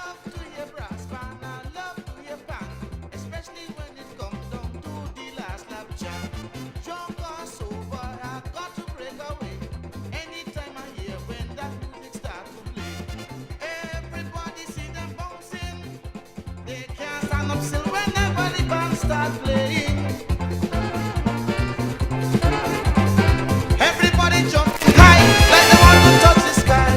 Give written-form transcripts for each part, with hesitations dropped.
love to hear brass band, I love to hear band, especially when it comes down to the last lap jam. Drunk or sober, I got to break away. Anytime I hear when that music starts to play, everybody see them bouncing. They can't stand up still whenever the band starts playing. Everybody jump high like they want to touch the sky.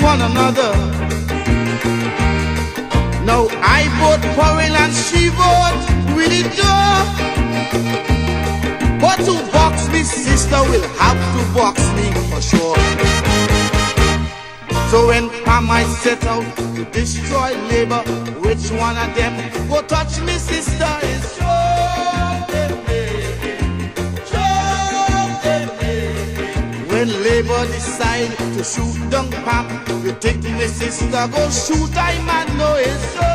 one another. Now I vote for it and she vote with it Joe. But to box me, sister will have to box me for sure. So when Pam I set out to destroy labor, which one of them go touch me, sister? Is Joe. When labor decide to shoot down Pam, you think me sister go shoot I man? No, it's Joe.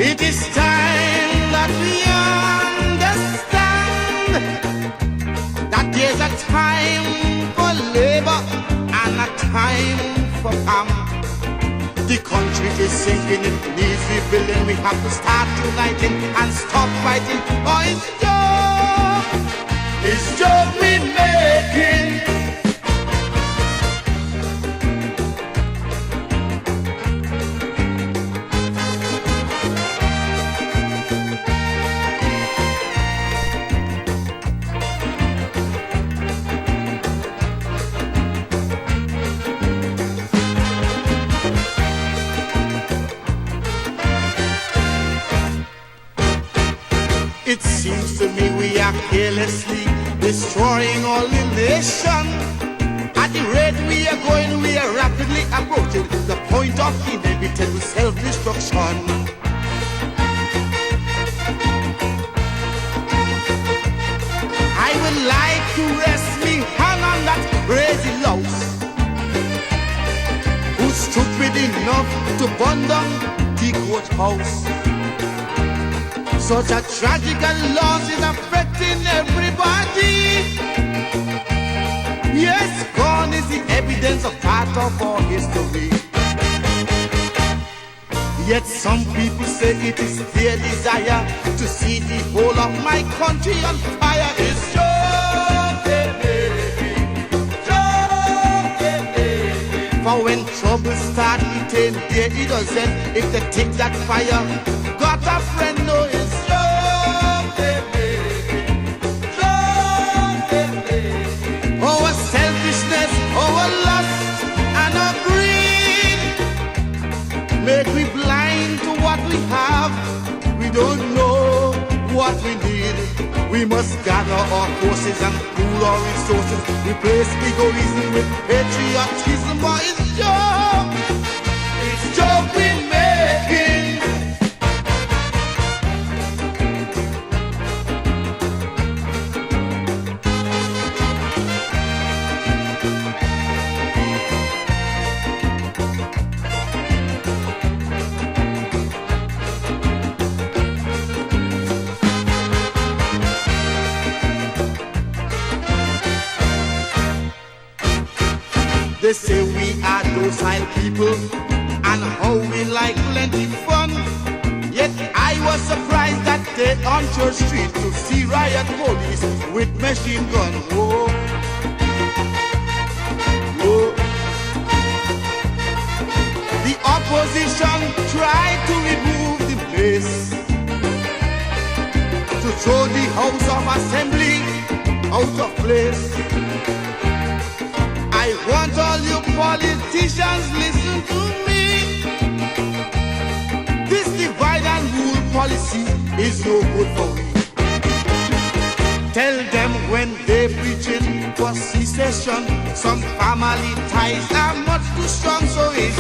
It is time that we understand that there's a time for labor and a time for Pam. The country is sinking, it needs rebuilding. We have to start uniting and stop fighting. Oh, it's joke we making. It seems to me we are carelessly destroying all the nation. At the rate we are going, we are rapidly approaching the point of inevitable self-destruction. I would like to rest me hand on that crazy louse who's stupid enough to burn down the courthouse. Such a tragical loss is affecting everybody. Yes, gone is the evidence of part of our history. Yet some people say it is their desire to see the whole of my country on fire. It's for when trouble start, it ain't there, it doesn't. If they take that fire, got a friend, no, it's our selfishness, our lust, and our greed make we blind to what we have. We don't know what we need. We must gather our forces and pool our resources. Replace egoism with patriotism. Or it's joke we making. They say we are docile people and how we like plenty fun. Yet I was surprised that day on Church Street to see riot police with machine gun. Whoa, whoa. The opposition tried to remove the place, to throw the House of Assembly out of place. I want all you politicians listen to me. This divide and rule policy is no good for me. Tell them when they're preaching for secession, some family ties are much too strong. So it's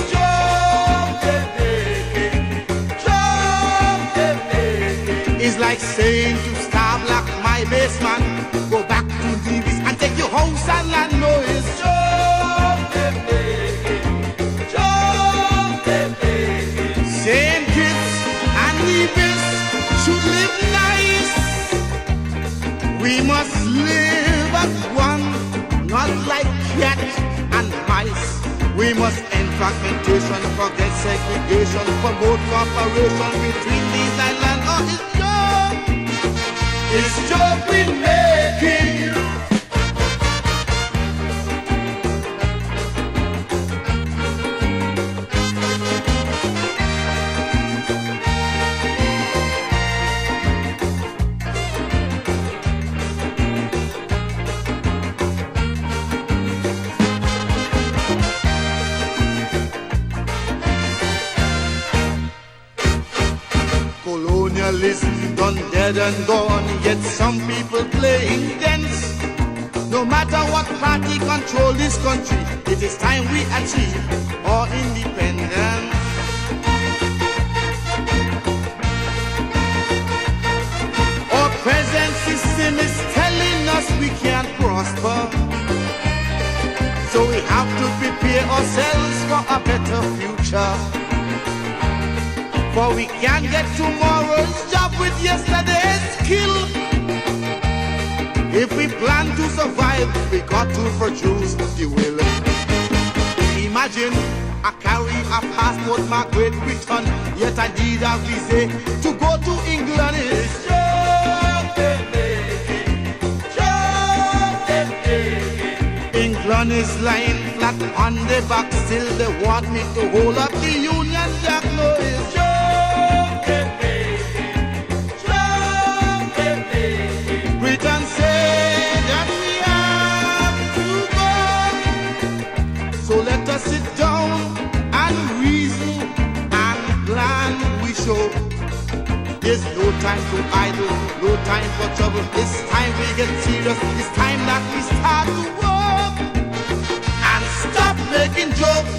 it's like saying to Star Black, my basement, go back to Nevis and take your house and land. No, it's St. Kitts and Nevis should live nice. We must live as one, not like cats and mice. We must end fragmentation, forget segregation, promote cooperation between these islands. Oh, it's joke we making. well is done, dead and gone. Yet some people playing dance. No matter what party control this country, it is time we achieve our independence. Our present system is telling us we can't prosper, so we have to prepare ourselves for a better future. For we can't get tomorrow's job with yesterday's skill. If we plan to survive, we got to produce the will. Imagine I carry a passport, my Great Britain, yet I need a visa to go to England. It's England is lying flat on the back, still they want me to hold up the Union Jack. No, it's Britain said that we have to go. So let us sit down and reason and plan we show. There's no time to idle, no time for trouble. It's time we get serious. It's time that we start to work and stop making jokes.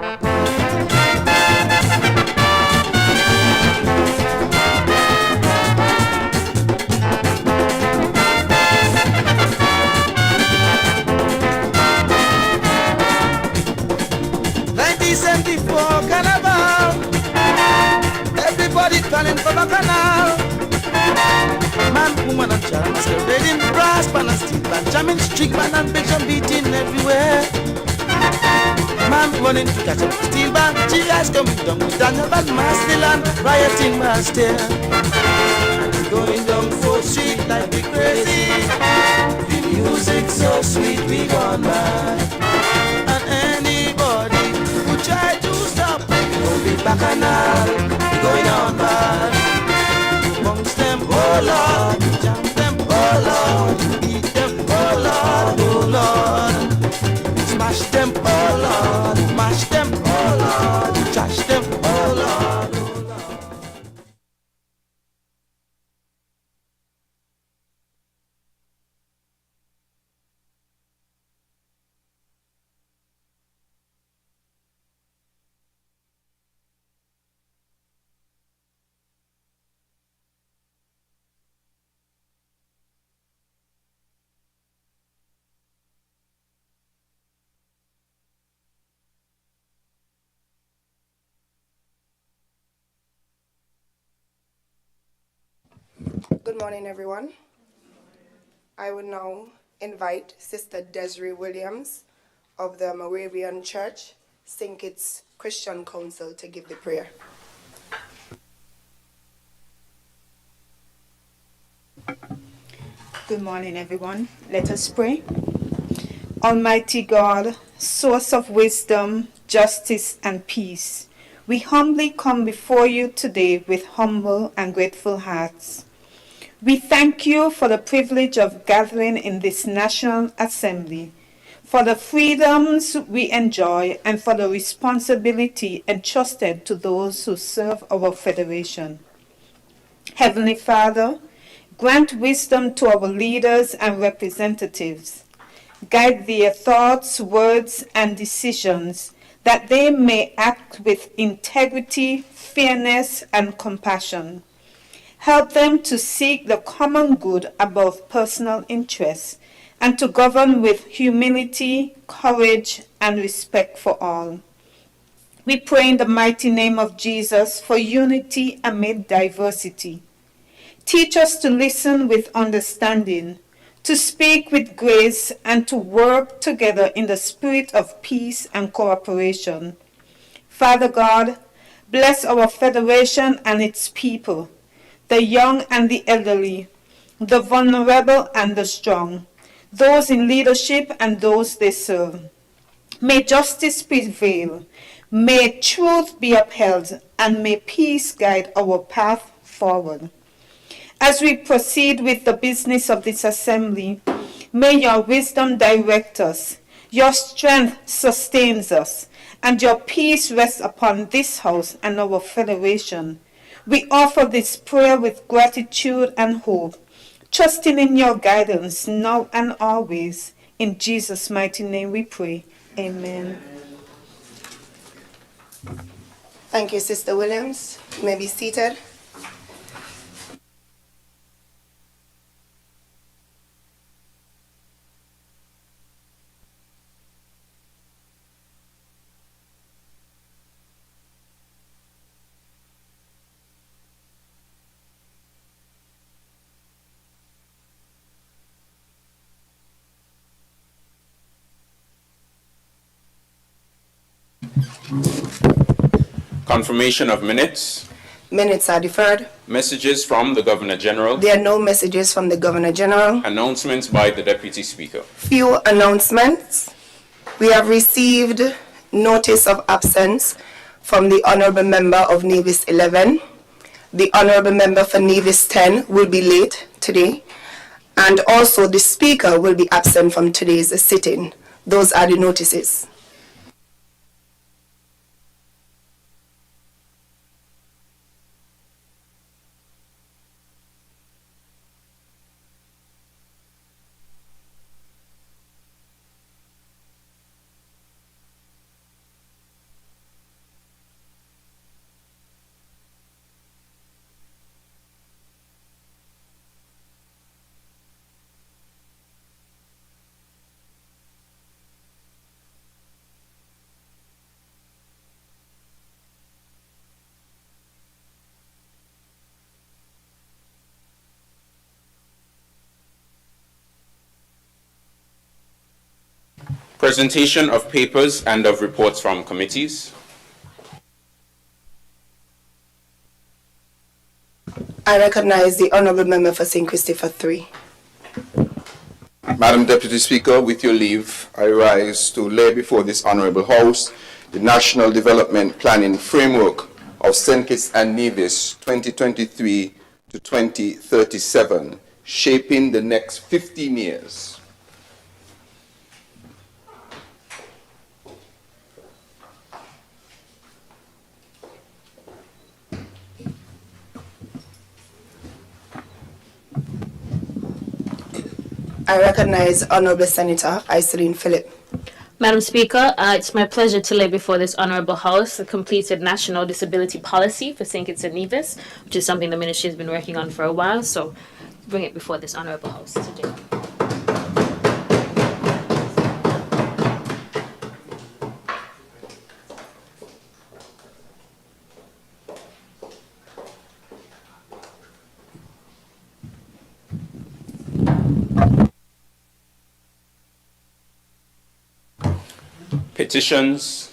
Carnival, everybody calling for Bacchanal. Man, woman and child masquerading, brass band and steel band, jamming, string band and bass drum beating everywhere. Man running to catch up steel band, G.I.'s coming down with Daniel Band, Mastilan, rioting Master. Going down 4th Street like we crazy. The music so sweet we gone mad. And anybody who try to stop, we'll be Bacchanal, going on bad. Amongst them, oh Lord, jam them, oh Lord, beat them, oh Lord, oh Lord. Smash them, oh Lord, mash them, oh Lord, trash them, oh Lord, oh Lord. Good morning, everyone. I would now invite Sister Desiree Williams of the Moravian Church, St. Kitts Christian Council, to give the prayer. Good morning, everyone. Let us pray. Almighty God, source of wisdom, justice, and peace, we humbly come before you today with humble and grateful hearts. We thank you for the privilege of gathering in this National Assembly, for the freedoms we enjoy, and for the responsibility entrusted to those who serve our Federation. Heavenly Father, grant wisdom to our leaders and representatives. Guide their thoughts, words, and decisions, that they may act with integrity, fairness, and compassion. Help them to seek the common good above personal interests, and to govern with humility, courage, and respect for all. We pray in the mighty name of Jesus for unity amid diversity. Teach us to listen with understanding, to speak with grace, and to work together in the spirit of peace and cooperation. Father God, bless our Federation and its people, the young and the elderly, the vulnerable and the strong, those in leadership and those they serve. May justice prevail, may truth be upheld, and may peace guide our path forward. As we proceed with the business of this assembly, may your wisdom direct us, your strength sustains us, and your peace rest upon this house and our federation. We offer this prayer with gratitude and hope, trusting in your guidance now and always. In Jesus' mighty name we pray. Amen. Thank you, Sister Williams. You may be seated. Confirmation of minutes. Minutes are deferred. Messages from the Governor General. There are no messages from the Governor General. Announcements by the Deputy Speaker. Few announcements. We have received notice of absence from the Honorable Member of Nevis 11. The Honorable Member for Nevis 10 will be late today. And also the Speaker will be absent from today's sitting. Those are the notices. Presentation of papers and of reports from committees. I recognize the Honourable Member for St. Christopher 3. Madam Deputy Speaker, with your leave, I rise to lay before this Honourable House the National Development Planning Framework of St. Kitts and Nevis 2023 to 2037, shaping the next 15 years. I recognize Honourable Senator Iselin Phillip. Madam Speaker, it's my pleasure to lay before this Honourable House the completed National Disability Policy for St. Kitts and Nevis, which is something the Ministry has been working on for a while, so bring it before this Honourable House today. Petitions,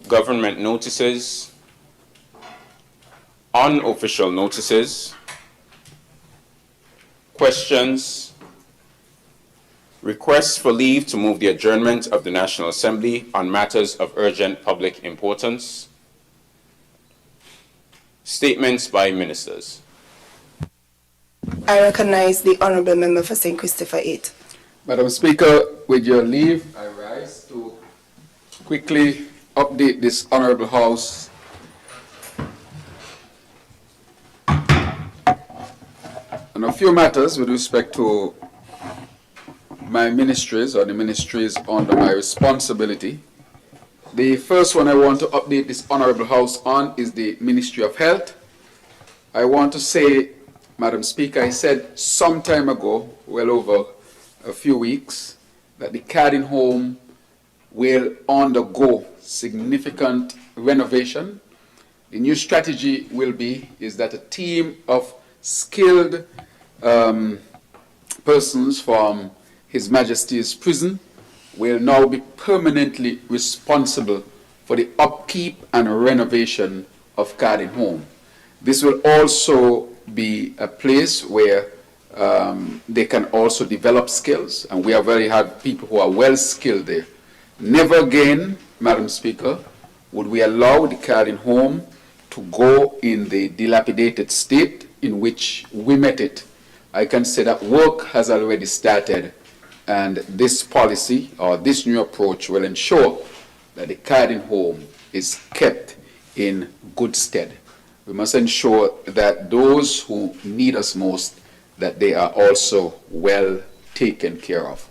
government notices, unofficial notices, questions, requests for leave to move the adjournment of the National Assembly on matters of urgent public importance, statements by ministers. I recognize the Honourable Member for St. Christopher 8. Madam Speaker, with your leave, I rise to quickly update this Honourable House on a few matters with respect to my ministries or the ministries under my responsibility. The first one I want to update this Honourable House on is the Ministry of Health. I want to say, Madam Speaker, I said some time ago, well over a few weeks, that the Cardin home will undergo significant renovation. The new strategy is that a team of skilled persons from His Majesty's prison will now be permanently responsible for the upkeep and renovation of Cardin home. This will also be a place where they can also develop skills, and we have people who are well skilled there. Never again, Madam Speaker, would we allow the Cardin home to go in the dilapidated state in which we met it. I can say that work has already started, and this policy or this new approach will ensure that the Cardin home is kept in good stead. We must ensure that those who need us most, that they are also well taken care of.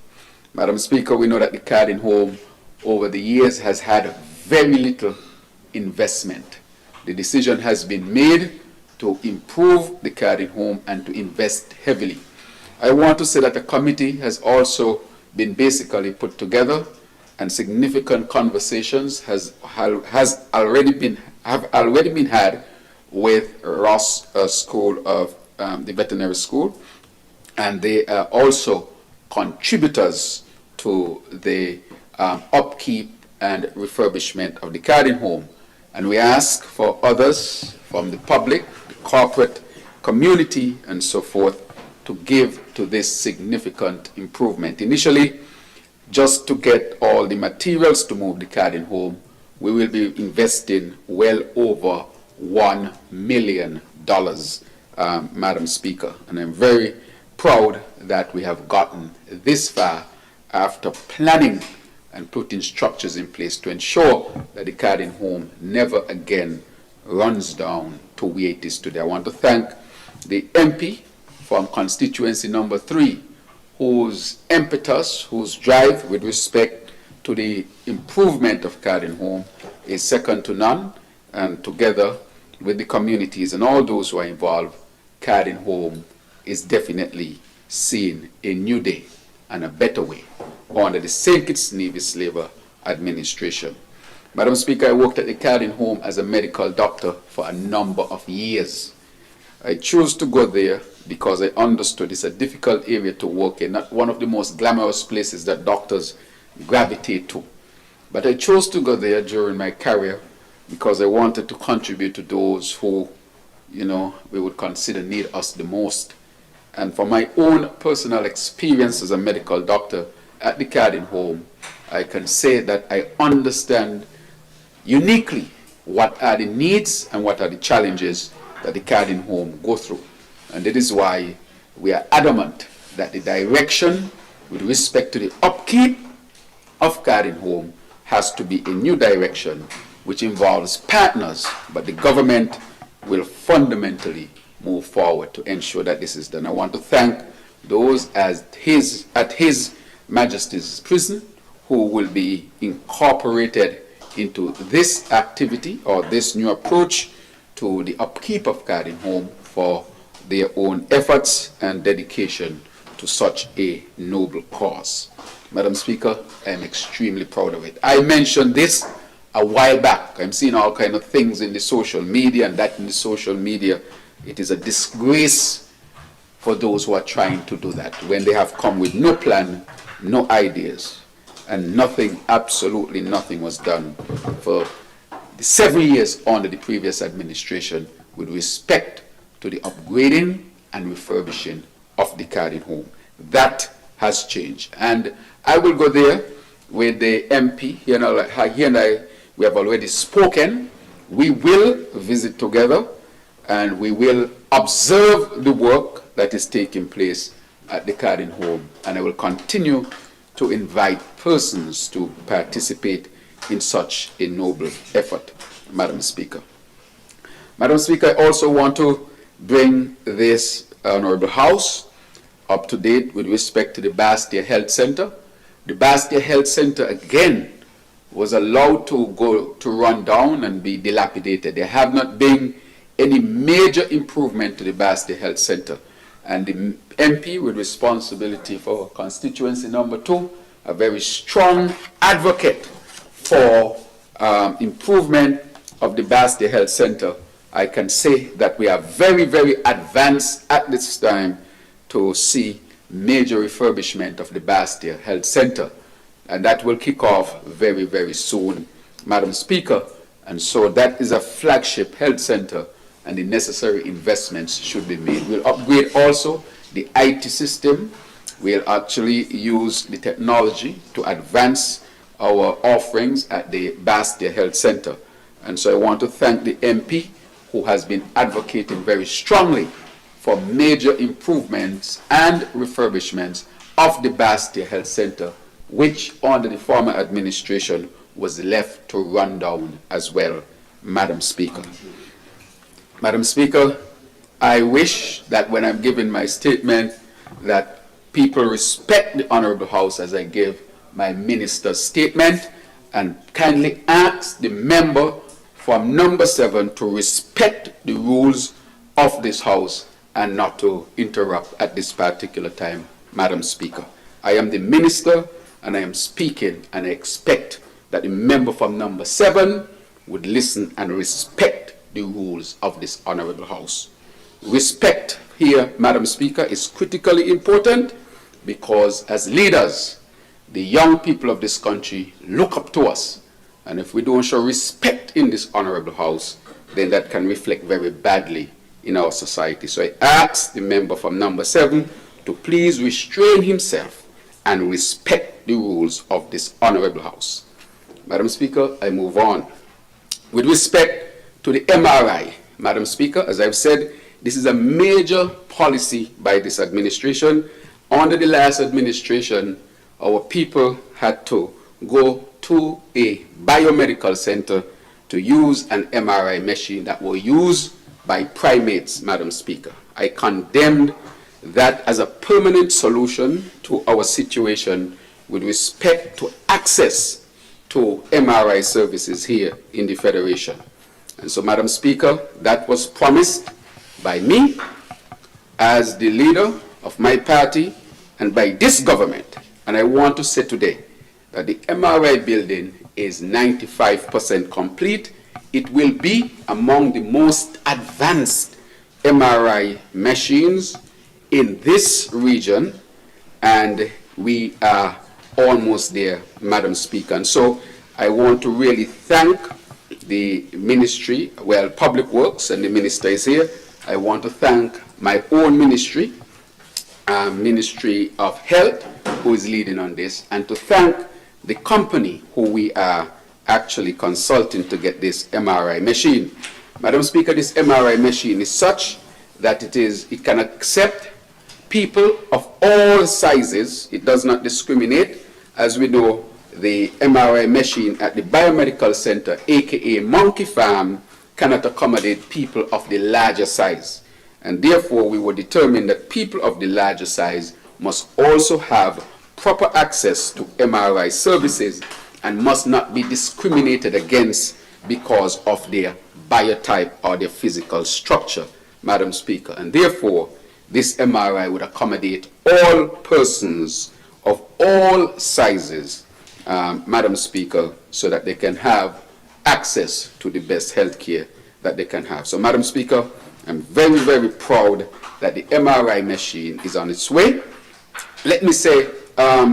Madam Speaker, we know that the Cardin home over the years has had very little investment. The decision has been made to improve the Cardin home and to invest heavily. I want to say that a committee has also been basically put together, and significant conversations have already been had with Ross School of the veterinary school, and they are also contributors to the upkeep and refurbishment of the Cardin home. And we ask for others from the public, the corporate community, and so forth to give to this significant improvement. Initially, just to get all the materials to move the Cardin home, we will be investing well over $1 million, Madam Speaker. And I'm very proud that we have gotten this far after planning and putting structures in place to ensure that the Cardin home never again runs down to where it is today. I want to thank the MP from constituency number 3, whose impetus, whose drive with respect to the improvement of Cardin home is second to none, and together with the communities and all those who are involved, Cardin home is definitely seeing a new day and a better way under the St. Kitts Nevis Labour Administration. Madam Speaker, I worked at the Cardin home as a medical doctor for a number of years. I chose to go there because I understood it's a difficult area to work in, not one of the most glamorous places that doctors gravitate to. But I chose to go there during my career because I wanted to contribute to those who, we would consider need us the most. And from my own personal experience as a medical doctor at the Cardin home, I can say that I understand uniquely what are the needs and what are the challenges that the Cardin home go through. And that is why we are adamant that the direction with respect to the upkeep of Cardin home has to be a new direction which involves partners, but the government will fundamentally move forward to ensure that this is done. I want to thank those at His Majesty's prison who will be incorporated into this activity or this new approach to the upkeep of Cardin home for their own efforts and dedication to such a noble cause. Madam Speaker, I am extremely proud of it. I mentioned this a while back. I'm seeing all kinds of things in the social media, and that in the social media, it is a disgrace for those who are trying to do that when they have come with no plan, no ideas, and nothing, absolutely nothing was done for the 7 years under the previous administration with respect to the upgrading and refurbishing of the Cardin home. That has changed. And I will go there with the MP. He and I, we have already spoken. We will visit together and we will observe the work that is taking place at the Cardin home. And I will continue to invite persons to participate in such a noble effort, Madam Speaker. Madam Speaker, I also want to bring this Honorable House up to date with respect to the Bastia Health Center. The Bastia Health Center, again, was allowed to run down and be dilapidated. There have not been any major improvement to the Bastia Health Center. And the MP with responsibility for constituency number 2, a very strong advocate for improvement of the Bastia Health Center. I can say that we are very, very advanced at this time to see major refurbishment of the Bastia Health Center. And that will kick off very, very soon, Madam Speaker. And so that is a flagship health center, and the necessary investments should be made. We'll upgrade also the IT system. We'll actually use the technology to advance our offerings at the Bastia Health Center. And so I want to thank the MP who has been advocating very strongly for major improvements and refurbishments of the Bastia Health Center, which under the former administration was left to run down as well, Madam Speaker. Madam Speaker, I wish that when I'm giving my statement that people respect the Honorable House as I give my minister's statement, and kindly ask the member from number 7 to respect the rules of this House and not to interrupt at this particular time, Madam Speaker. I am the minister and I am speaking, and I expect that the member from number 7 would listen and respect the rules of this Honorable House. Respect here, Madam Speaker, is critically important because as leaders, the young people of this country look up to us. And if we don't show respect in this Honorable House, then that can reflect very badly in our society. So I ask the member from number 7 to please restrain himself and respect the rules of this Honorable House. Madam Speaker, I move on. With respect to the MRI, Madam Speaker, as I've said, this is a major policy by this administration. Under the last administration, our people had to go to a biomedical center to use an MRI machine that were used by primates, Madam Speaker. I condemned that as a permanent solution to our situation with respect to access to MRI services here in the Federation. And so, Madam Speaker, that was promised by me as the leader of my party and by this government. And I want to say today that the MRI building is 95% complete. It will be among the most advanced MRI machines in this region, and we are almost there, Madam Speaker. And so I want to really thank the ministry, well, Public Works, and the minister is here. I want to thank my own ministry, Ministry of Health, who is leading on this, and to thank the company who we are actually consulting to get this MRI machine. Madam Speaker, this MRI machine is such that it can accept people of all sizes. It does not discriminate. As we know, the MRI machine at the Biomedical Center, aka Monkey Farm, cannot accommodate people of the larger size. And therefore, we were determined that people of the larger size must also have proper access to MRI services and must not be discriminated against because of their biotype or their physical structure, Madam Speaker. And therefore, this MRI would accommodate all persons of all sizes, Madam Speaker, so that they can have access to the best health care that they can have. So, Madam Speaker, I'm very, very proud that the MRI machine is on its way. Let me say,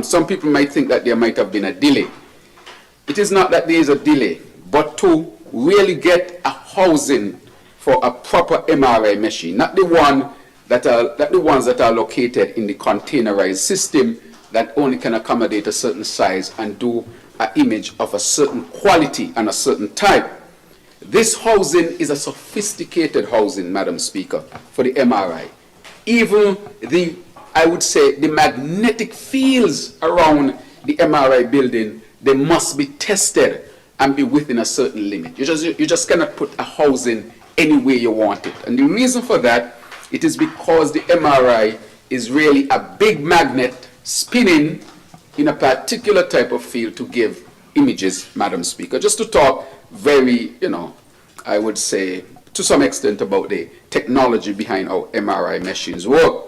some people might think that there might have been a delay. It is not that there is a delay, but to really get a housing for a proper MRI machine, not the ones that are located in the containerized system that only can accommodate a certain size and do an image of a certain quality and a certain type. This housing is a sophisticated housing, Madam Speaker, for the MRI. Even I would say, the magnetic fields around the MRI building, they must be tested and be within a certain limit. You just cannot put a housing any way you want it. And the reason for that, it is because the MRI is really a big magnet spinning in a particular type of field to give images, Madam Speaker. Just to talk very, I would say, to some extent about the technology behind how MRI machines work.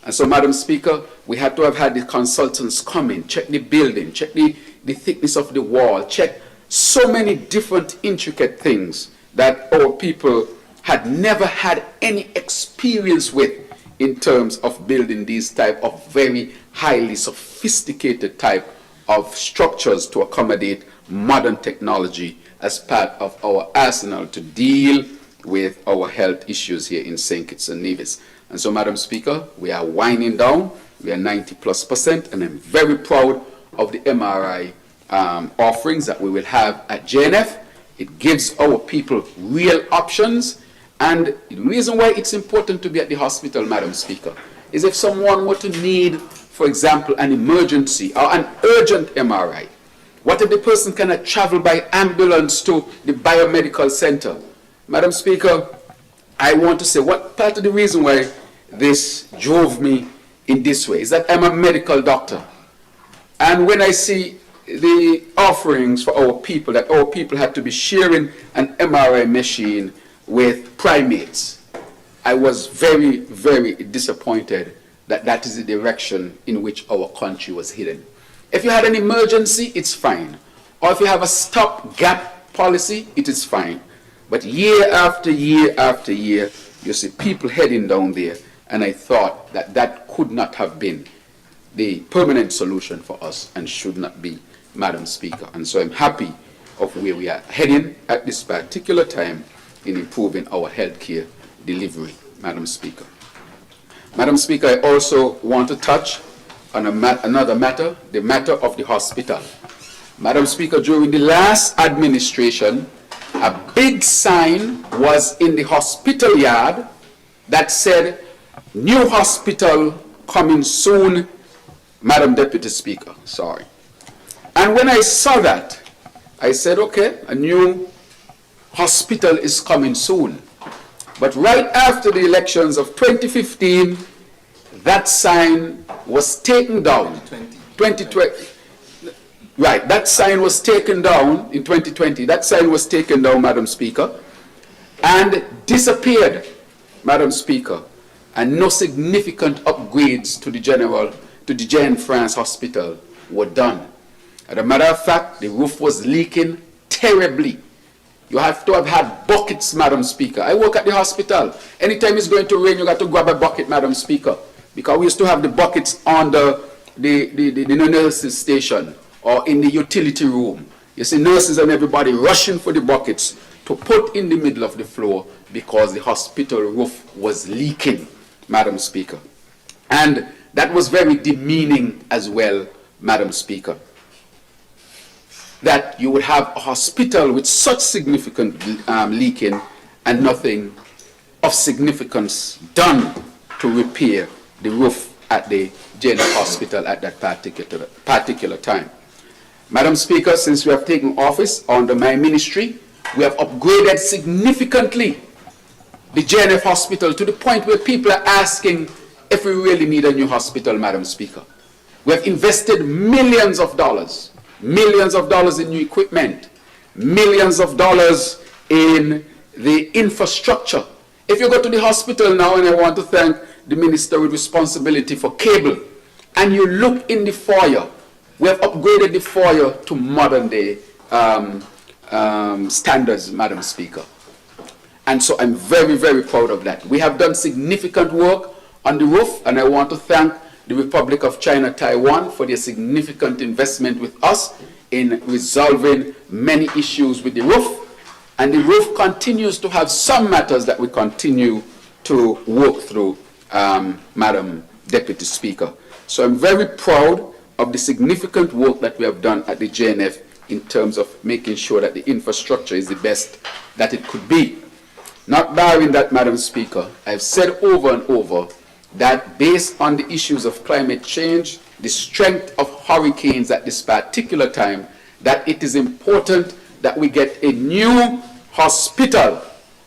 And so, Madam Speaker, we had to have had the consultants come in, check the building, check the thickness of the wall, check so many different intricate things that our people had never had any experience with in terms of building these type of very highly sophisticated type of structures to accommodate modern technology as part of our arsenal to deal with our health issues here in St. Kitts and Nevis. And so, Madam Speaker, we are winding down. We are 90+%, and I'm very proud of the MRI offerings that we will have at JNF. It gives our people real options. And the reason why it's important to be at the hospital, Madam Speaker, is if someone were to need, for example, an emergency or an urgent MRI, what if the person cannot travel by ambulance to the biomedical center? Madam Speaker, I want to say what part of the reason why this drove me in this way is that I'm a medical doctor. And when I see the offerings for our people, that our people had to be sharing an MRI machine with primates, I was very, very disappointed that that is the direction in which our country was heading. If you had an emergency, it's fine. Or if you have a stop-gap policy, it is fine. But year after year after year, you see people heading down there, and I thought that that could not have been the permanent solution for us and should not be, Madam Speaker. And so I'm happy of where we are heading at this particular time in improving our healthcare delivery, Madam Speaker. Madam Speaker, I also want to touch on another matter, the matter of the hospital. Madam Speaker, during the last administration, a big sign was in the hospital yard that said, "New hospital coming soon," Madam Deputy Speaker, sorry. And when I saw that, I said, okay, a new hospital is coming soon. But right after the elections of 2015, that sign was taken down. 2020. Right, that sign was taken down in 2020. That sign was taken down, Madam Speaker, and disappeared, Madam Speaker. And no significant upgrades to the Jean France Hospital were done. As a matter of fact, the roof was leaking terribly. You have to have had buckets, Madam Speaker. I work at the hospital. Anytime it's going to rain, you got to grab a bucket, Madam Speaker, because we used to have the buckets on the the nurses station or in the utility room, you see nurses and everybody rushing for the buckets to put in the middle of the floor because the hospital roof was leaking, Madam Speaker. And that was very demeaning as well, Madam Speaker. That you would have a hospital with such significant leaking and nothing of significance done to repair the roof at the JNF hospital at that particular time. Madam Speaker, since we have taken office under my ministry, we have upgraded significantly the JNF hospital to the point where people are asking if we really need a new hospital, Madam Speaker. We have invested millions of dollars in new equipment, millions of dollars in the infrastructure. If you go to the hospital now, and I want to thank the minister with responsibility for cable, and you look in the foyer, we have upgraded the foyer to modern day standards, Madam Speaker. And so I'm very, very proud of that. We have done significant work on the roof, and I want to thank the Republic of China, Taiwan for their significant investment with us in resolving many issues with the roof. And the roof continues to have some matters that we continue to work through, Madam Deputy Speaker. So I'm very proud of the significant work that we have done at the JNF in terms of making sure that the infrastructure is the best that it could be. Not barring that, Madam Speaker, I've said over and over that based on the issues of climate change, the strength of hurricanes at this particular time, that it is important that we get a new hospital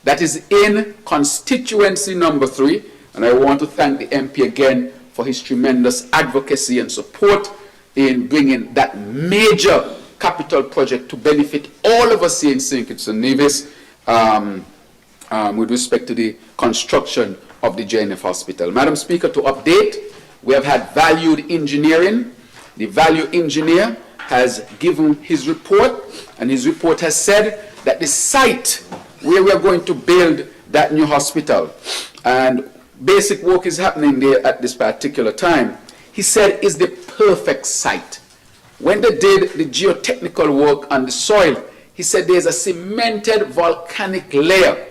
that is in constituency number 3. And I want to thank the MP again for his tremendous advocacy and support in bringing that major capital project to benefit all of us here in St. Kitts and Nevis with respect to the construction of the JNF hospital. Madam Speaker, to update, we have had valued engineering. The value engineer has given his report, and his report has said that the site where we are going to build that new hospital, and basic work is happening there at this particular time, he said is the perfect site. When they did the geotechnical work on the soil, he said there's a cemented volcanic layer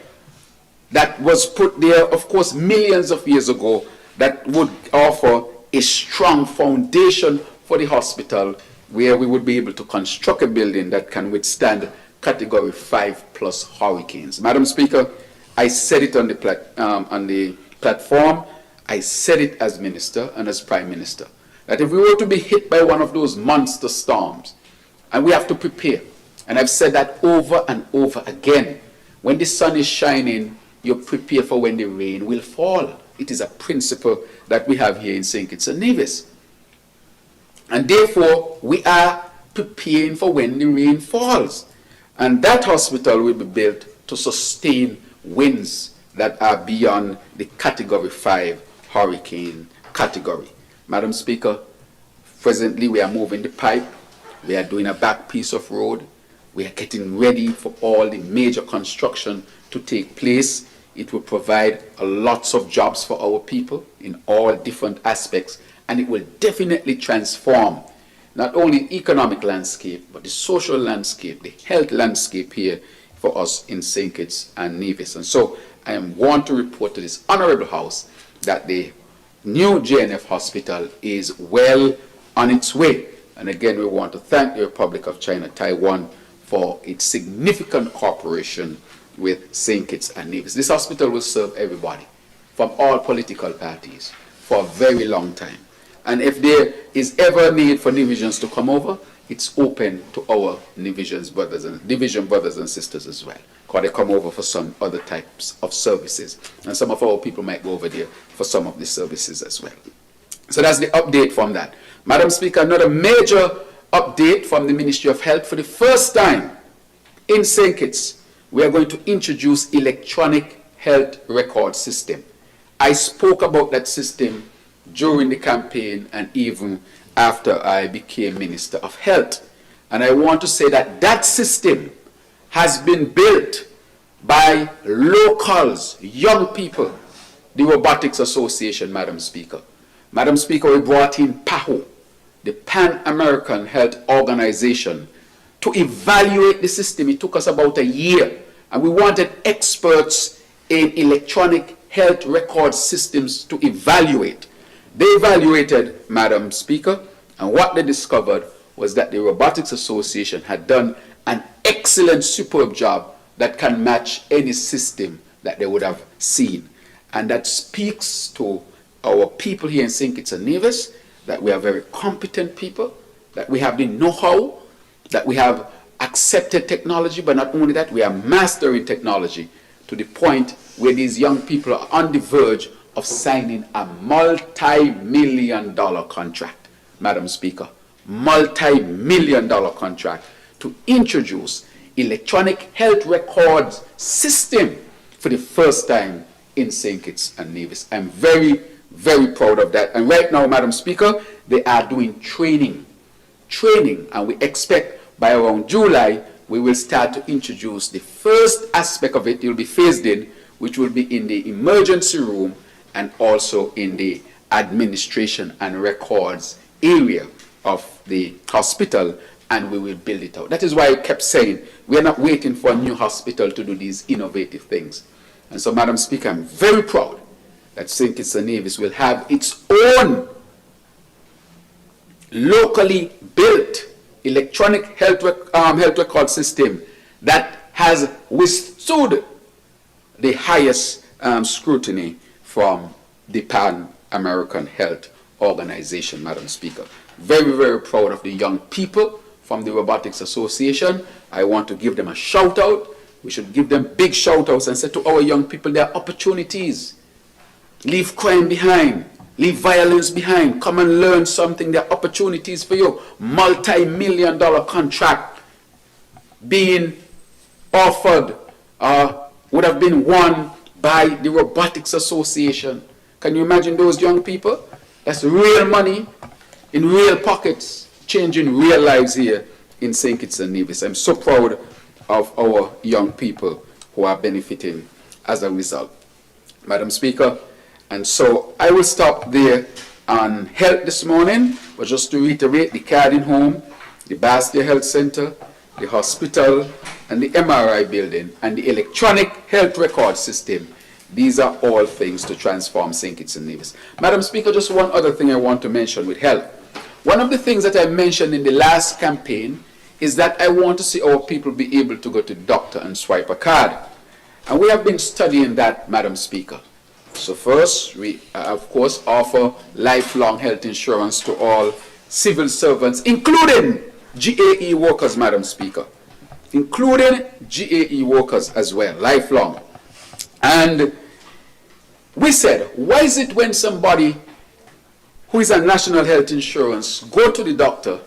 that was put there, of course, millions of years ago, that would offer a strong foundation for the hospital, where we would be able to construct a building that can withstand Category 5+ hurricanes. Madam Speaker, I said it on the platform, I said it as Minister and as Prime Minister, that if we were to be hit by one of those monster storms, and we have to prepare, and I've said that over and over again, when the sun is shining, you prepare for when the rain will fall. It is a principle that we have here in St. Kitts and Nevis. And therefore, we are preparing for when the rain falls. And that hospital will be built to sustain winds that are beyond the Category 5 hurricane category. Madam Speaker, presently we are moving the pipe. We are doing a back piece of road. We are getting ready for all the major construction to take place. It will provide lots of jobs for our people in all different aspects, and it will definitely transform not only the economic landscape, but the social landscape, the health landscape here for us in St. Kitts and Nevis. And so I want to report to this Honorable House that the new JNF hospital is well on its way. And again, we want to thank the Republic of China, Taiwan, for its significant cooperation with St. Kitts and Nevis. This hospital will serve everybody from all political parties for a very long time. And if there is ever a need for Nevisians to come over, it's open to our division brothers and sisters as well, because they come over for some other types of services. And some of our people might go over there for some of the services as well. So that's the update from that. Madam Speaker, another major update from the Ministry of Health. For the first time in St. Kitts, we are going to introduce electronic health record system. I spoke about that system during the campaign and even after I became Minister of Health. And I want to say that that system has been built by locals, young people, the Robotics Association, Madam Speaker. Madam Speaker, we brought in PAHO. the Pan American Health Organization to evaluate the system. It took us about a year, and we wanted experts in electronic health record systems to evaluate. They evaluated, Madam Speaker, and what they discovered was that the Robotics Association had done an excellent, superb job that can match any system that they would have seen. And that speaks to our people here in St. Kitts and Nevis, that we are very competent people, that we have the know-how, that we have accepted technology, but not only that, we are mastering technology to the point where these young people are on the verge of signing a multi-million-dollar contract, Madam Speaker, multi-million-dollar contract to introduce electronic health records system for the first time in St. Kitts and Nevis. I'm very, very proud of that. And right now, Madam Speaker, they are doing training, and we expect by around July, we will start to introduce the first aspect of it. It will be phased in, which will be in the emergency room and also in the administration and records area of the hospital, and we will build it out. That is why I kept saying we are not waiting for a new hospital to do these innovative things. And so, Madam Speaker, I'm very proud that St. Kitts and Nevis will have its own locally built electronic health record system that has withstood the highest scrutiny from the Pan American Health Organization, Madam Speaker. Very, very proud of the young people from the Robotics Association. I want to give them a shout out. We should give them big shout outs and say to our young people, there are opportunities. Leave crime behind. Leave violence behind. Come and learn something. There are opportunities for you. Multi-million-dollar contract being offered would have been won by the Robotics Association. Can you imagine those young people? That's real money in real pockets, changing real lives here in St. Kitts and Nevis. I'm so proud of our young people who are benefiting as a result, Madam Speaker. And so I will stop there on health this morning, but just to reiterate, the Cardin Home, the Bastia Health Center, the hospital, and the MRI building, and the electronic health record system, these are all things to transform St. Kitts and Nevis. Madam Speaker, just one other thing I want to mention with health. One of the things that I mentioned in the last campaign is that I want to see our people be able to go to the doctor and swipe a card. And we have been studying that, Madam Speaker. So first, we, of course, offer lifelong health insurance to all civil servants, including GAE workers, Madam Speaker. Including GAE workers as well, lifelong. And we said, why is it when somebody who is on national health insurance go to the doctor,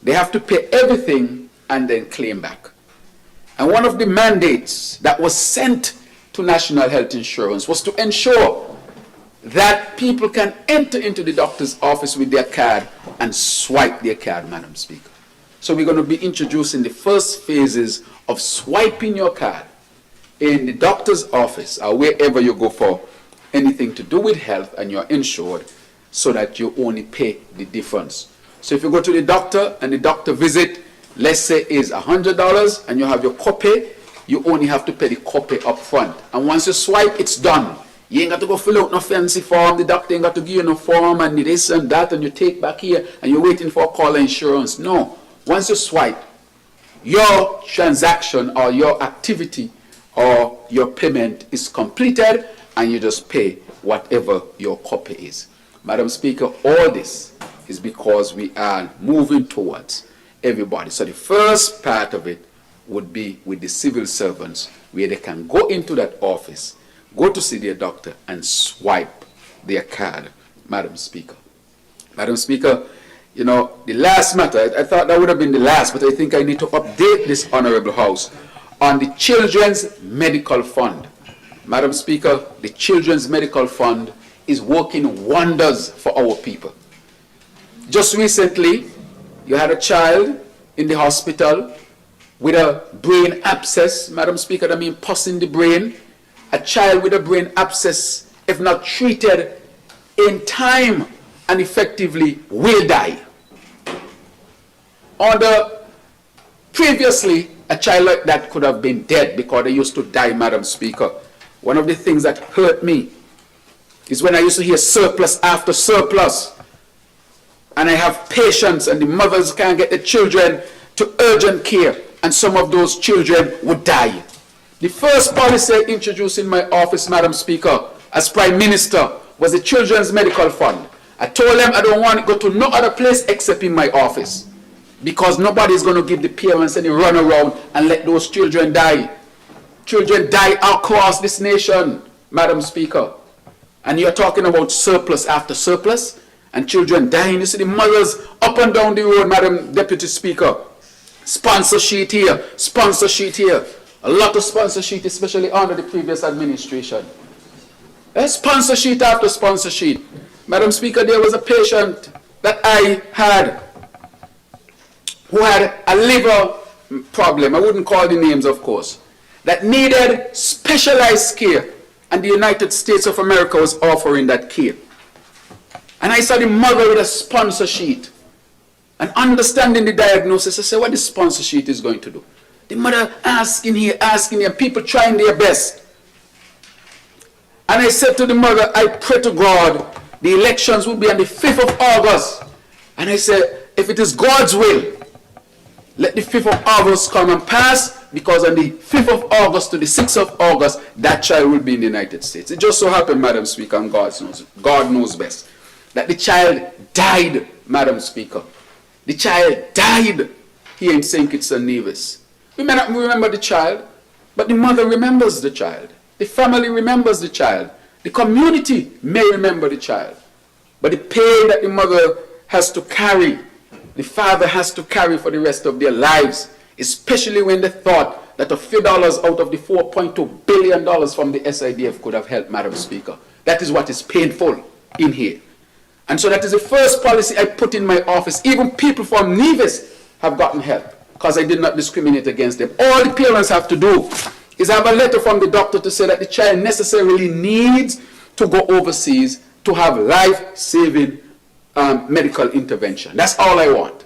they have to pay everything and then claim back? And one of the mandates that was sent to national health insurance was to ensure that people can enter into the doctor's office with their card and swipe their card, Madam Speaker. So we're going to be introducing the first phases of swiping your card in the doctor's office or wherever you go for anything to do with health and you're insured, so that you only pay the difference. So if you go to the doctor and the doctor visit, let's say is $100 and you have your copay, you only have to pay the copay up front. And once you swipe, it's done. You ain't got to go fill out no fancy form. The doctor ain't got to give you no form and this and that and you take back here and you're waiting for a call insurance. No. Once you swipe, your transaction or your activity or your payment is completed and you just pay whatever your copay is. Madam Speaker, all this is because we are moving towards everybody. So the first part of it would be with the civil servants, where they can go into that office, go to see their doctor and swipe their card, Madam Speaker. Madam Speaker, you know, the last matter, I thought that would have been the last, but I think I need to update this Honorable House on the Children's Medical Fund. Madam Speaker, the Children's Medical Fund is working wonders for our people. Just recently, you had a child in the hospital with a brain abscess, Madam Speaker, that means pus in the brain. A child with a brain abscess, if not treated in time and effectively, will die. Previously, a child like that could have been dead because they used to die, Madam Speaker. One of the things that hurt me is when I used to hear surplus after surplus, and I have patients and the mothers can't get the children to urgent care, and some of those children would die. The first policy I introduced in my office, Madam Speaker, as Prime Minister, was the Children's Medical Fund. I told them I don't want to go to no other place except in my office, because nobody is going to give the parents any runaround and let those children die. Children die across this nation, Madam Speaker. And you're talking about surplus after surplus, and children dying. You see the mothers up and down the road, Madam Deputy Speaker. Sponsor sheet here, sponsor sheet here. A lot of sponsor sheet, especially under the previous administration. Sponsor sheet after sponsor sheet. Madam Speaker, there was a patient that I had who had a liver problem, I wouldn't call the names of course, that needed specialized care, and the United States of America was offering that care. And I saw the mother with a sponsor sheet, and understanding the diagnosis, I said, what the sponsor sheet is going to do? The mother asking here, people trying their best. And I said to the mother, I pray to God, the elections will be on the 5th of August. And I said, if it is God's will, let the 5th of August come and pass, because on the 5th of August to the 6th of August, that child will be in the United States. It just so happened, Madam Speaker, and God knows best, that the child died, Madam Speaker. The child died here in St. Kitts and Nevis. We may not remember the child, but the mother remembers the child. The family remembers the child. The community may remember the child. But the pain that the mother has to carry, the father has to carry for the rest of their lives, especially when they thought that a few dollars out of the $4.2 billion from the SIDF could have helped, Madam Speaker. That is what is painful in here. And so that is the first policy I put in my office. Even people from Nevis have gotten help, because I did not discriminate against them. All the parents have to do is have a letter from the doctor to say that the child necessarily needs to go overseas to have life-saving medical intervention. That's all I want.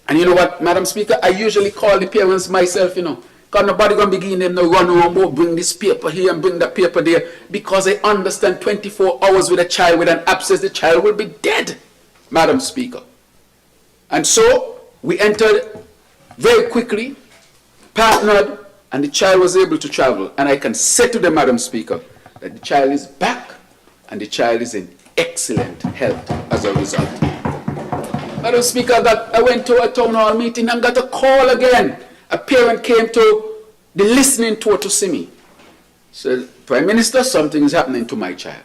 And you know what, Madam Speaker, I usually call the parents myself, because nobody going to begin them to run around, bring this paper here and bring that paper there, because I understand 24 hours with a child with an abscess, the child will be dead, Madam Speaker. And so we entered very quickly, partnered, and the child was able to travel. And I can say to the Madam Speaker that the child is back, and the child is in excellent health as a result. Madam Speaker, I went to a town hall meeting and got a call again. A parent came to the listening tour to see me. Said, Prime Minister, something is happening to my child.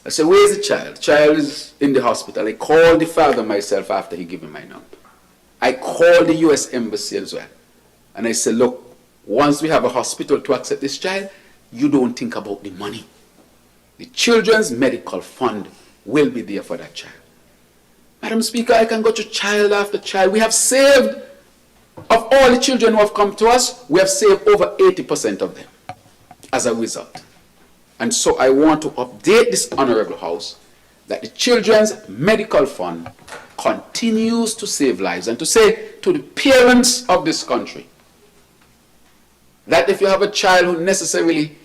I said, where is the child? The child is in the hospital. I called the father myself after he gave me my number. I called the U.S. Embassy as well. And I said, look, once we have a hospital to accept this child, you don't think about the money. The Children's Medical Fund will be there for that child. Madam Speaker, I can go to child after child. We have saved, of all the children who have come to us, we have saved over 80% of them as a result. And so I want to update this Honorable House that the Children's Medical Fund continues to save lives, and to say to the parents of this country that if you have a child who necessarily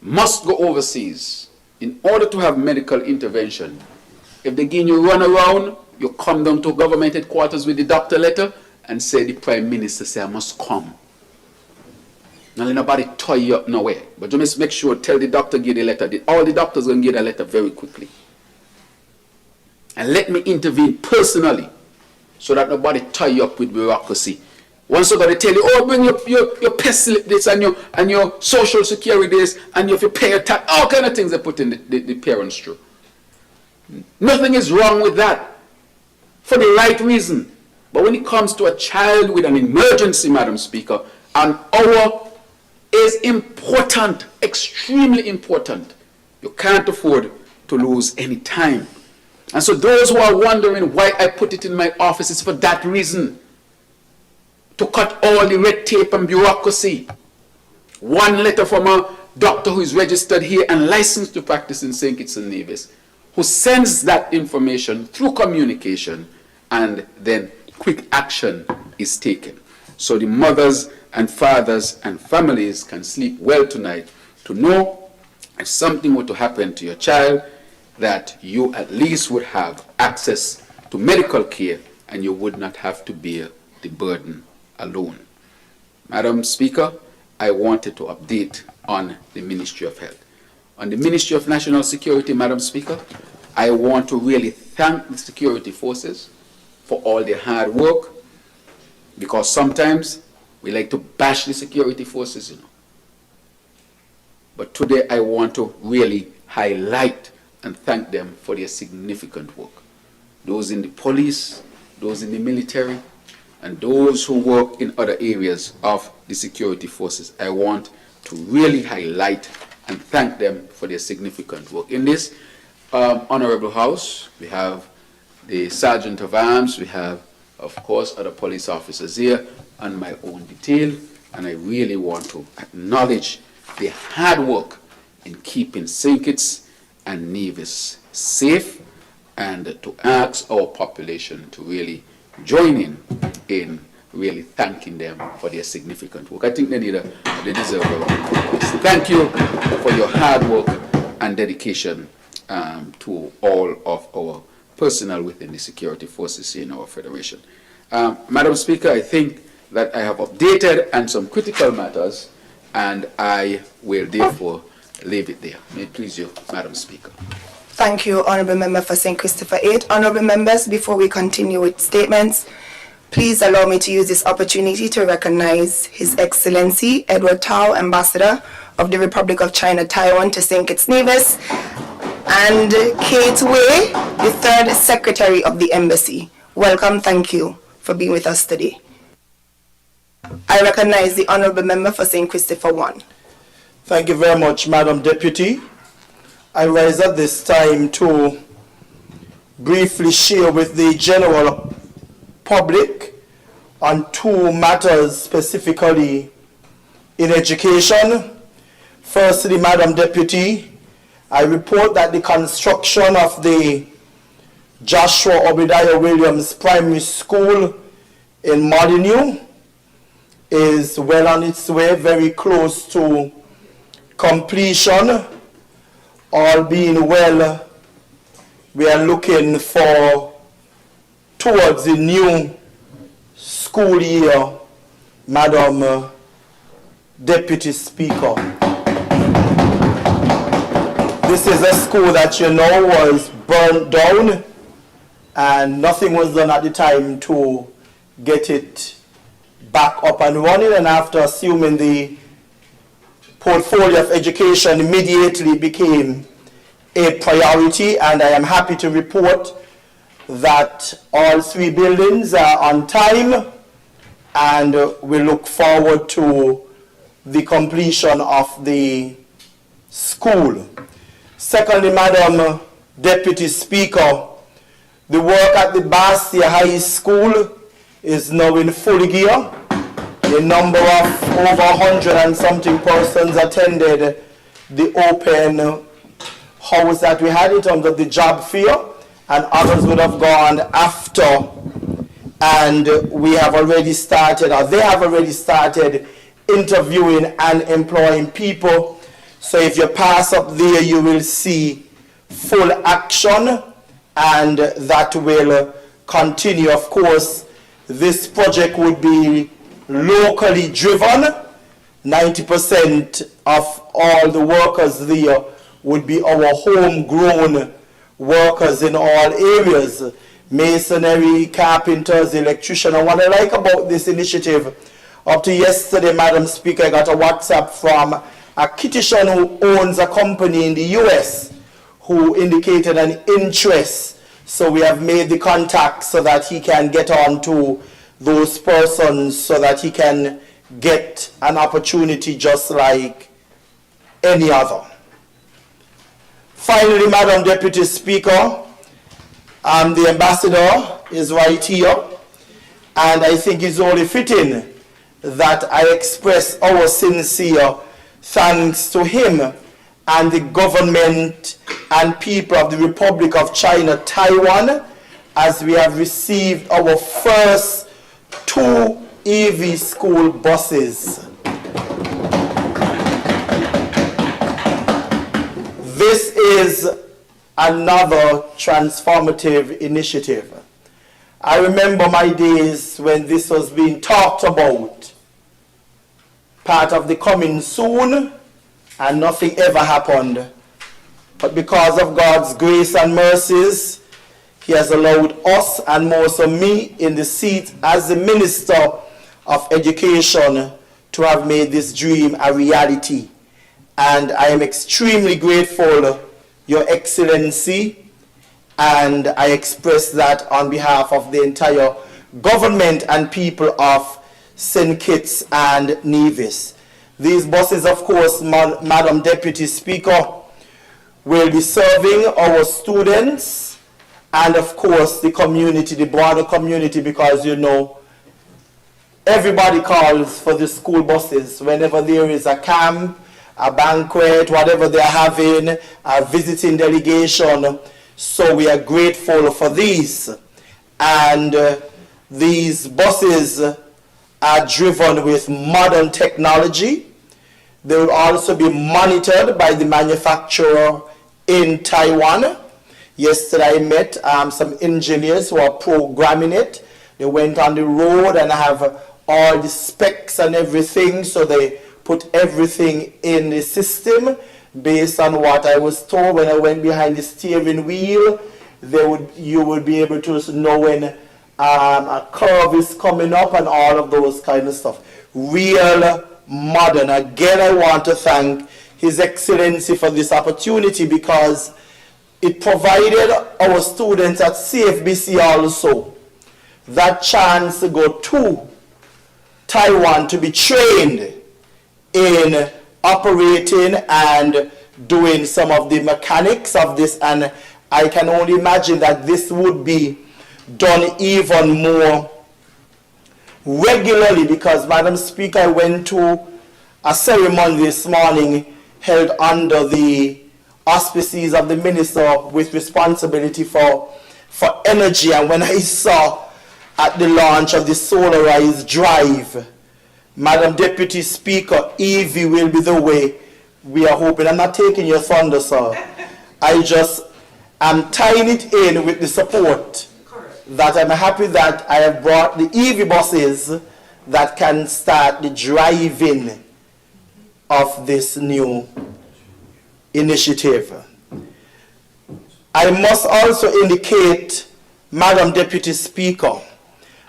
must go overseas in order to have medical intervention, if they give you run around, you come down to government headquarters with the doctor letter and say the Prime Minister say I must come. Now let nobody tie you up nowhere, but you must make sure, tell the doctor give the letter. All the doctors going to get a letter very quickly. And let me intervene personally so that nobody tie you up with bureaucracy. Once you're going to tell you, oh, bring your pay slip this and your social security this, and if you pay your tax, all kind of things they put in the parents through. Nothing is wrong with that for the right reason. But when it comes to a child with an emergency, Madam Speaker, an hour is important, extremely important. You can't afford to lose any time. And so those who are wondering why I put it in my office is for that reason. To cut all the red tape and bureaucracy. One letter from a doctor who is registered here and licensed to practice in St. Kitts and Nevis, who sends that information through communication, and then quick action is taken. So the mothers and fathers and families can sleep well tonight to know if something were to happen to your child, that you at least would have access to medical care and you would not have to bear the burden alone. Madam Speaker, I wanted to update on the Ministry of Health. On the Ministry of National Security, Madam Speaker, I want to really thank the security forces for all their hard work, because sometimes we like to bash the security forces, But today I want to really highlight and thank them for their significant work. Those in the police, those in the military, and those who work in other areas of the security forces, I want to really highlight and thank them for their significant work. In this Honorable House, we have the Sergeant of Arms, we have, of course, other police officers here, and my own detail, and I really want to acknowledge the hard work in keeping St. Kitts and Nevis safe, and to ask our population to really join in really thanking them for their significant work. I think they deserve a round of applause. Thank you for your hard work and dedication to all of our personnel within the security forces here in our federation. Madam Speaker, I think that I have updated on some critical matters, and I will therefore leave it there. May it please you, Madam Speaker. Thank you, Honourable Member for St. Christopher 8. Honourable Members, before we continue with statements, please allow me to use this opportunity to recognize His Excellency Edward Tao, Ambassador of the Republic of China, Taiwan to St. Kitts Nevis, and Kate Wei, the third Secretary of the Embassy. Welcome, thank you for being with us today. I recognize the Honourable Member for St. Christopher 1. Thank you very much, Madam Deputy. I rise at this time to briefly share with the general public on two matters specifically in education. Firstly, Madam Deputy, I report that the construction of the Joshua Obadiah Williams Primary School in Molyneux is well on its way, very close to completion. All being well, we are looking towards the new school year, Madam Deputy Speaker. This is a school that was burned down, and nothing was done at the time to get it back up and running, and after assuming the portfolio of education immediately became a priority, and I am happy to report that all three buildings are on time, and we look forward to the completion of the school. Secondly, Madam Deputy Speaker, the work at the Bastia High School is now in full gear. The number of over 100 and something persons attended the open house that we had in terms of the job fair, and others would have gone after, and we have already started, or they have already started interviewing and employing people. So if you pass up there, you will see full action, and that will continue. Of course, this project would be locally driven. 90% of all the workers there would be our homegrown workers in all areas: masonry, carpenters, electrician. And what I like about this initiative, up to yesterday, Madam Speaker, I got a WhatsApp from a Kittitian who owns a company in the US who indicated an interest. So we have made the contact so that he can get on to those persons so that he can get an opportunity just like any other. Finally, Madam Deputy Speaker, the ambassador is right here, and I think it's only fitting that I express our sincere thanks to him and the government and people of the Republic of China, Taiwan, as we have received our first 2 EV school buses. This is another transformative initiative. I remember my days when this was being talked about, part of the coming soon, and nothing ever happened. But because of God's grace and mercies, He has allowed us, and more so me, in the seat as the Minister of Education, to have made this dream a reality. And I am extremely grateful, Your Excellency, and I express that on behalf of the entire government and people of St. Kitts and Nevis. These buses, of course, Madam Deputy Speaker, will be serving our students and, of course, the community, the broader community, because, you know, everybody calls for the school buses whenever there is a camp, a banquet, whatever they're having, a visiting delegation. So we are grateful for these. And these buses are driven with modern technology. They will also be monitored by the manufacturer in Taiwan. Yesterday I met some engineers who are programming it. They went on the road and have all the specs and everything, so they put everything in the system based on what I was told when I went behind the steering wheel. You would be able to know when a curve is coming up and all of those kind of stuff. Real modern. Again, I want to thank His Excellency for this opportunity, because it provided our students at CFBC also that chance to go to Taiwan to be trained in operating and doing some of the mechanics of this, and I can only imagine that this would be done even more regularly, because, Madam Speaker, I went to a ceremony this morning held under the auspices of the Minister with responsibility for energy, and when I saw at the launch of the Solarized Drive, Madam Deputy Speaker, EV will be the way we are hoping. I'm not taking your thunder, sir. I just am tying it in with the support that I'm happy that I have brought the EV buses that can start the driving of this new initiative. I must also indicate, Madam Deputy Speaker,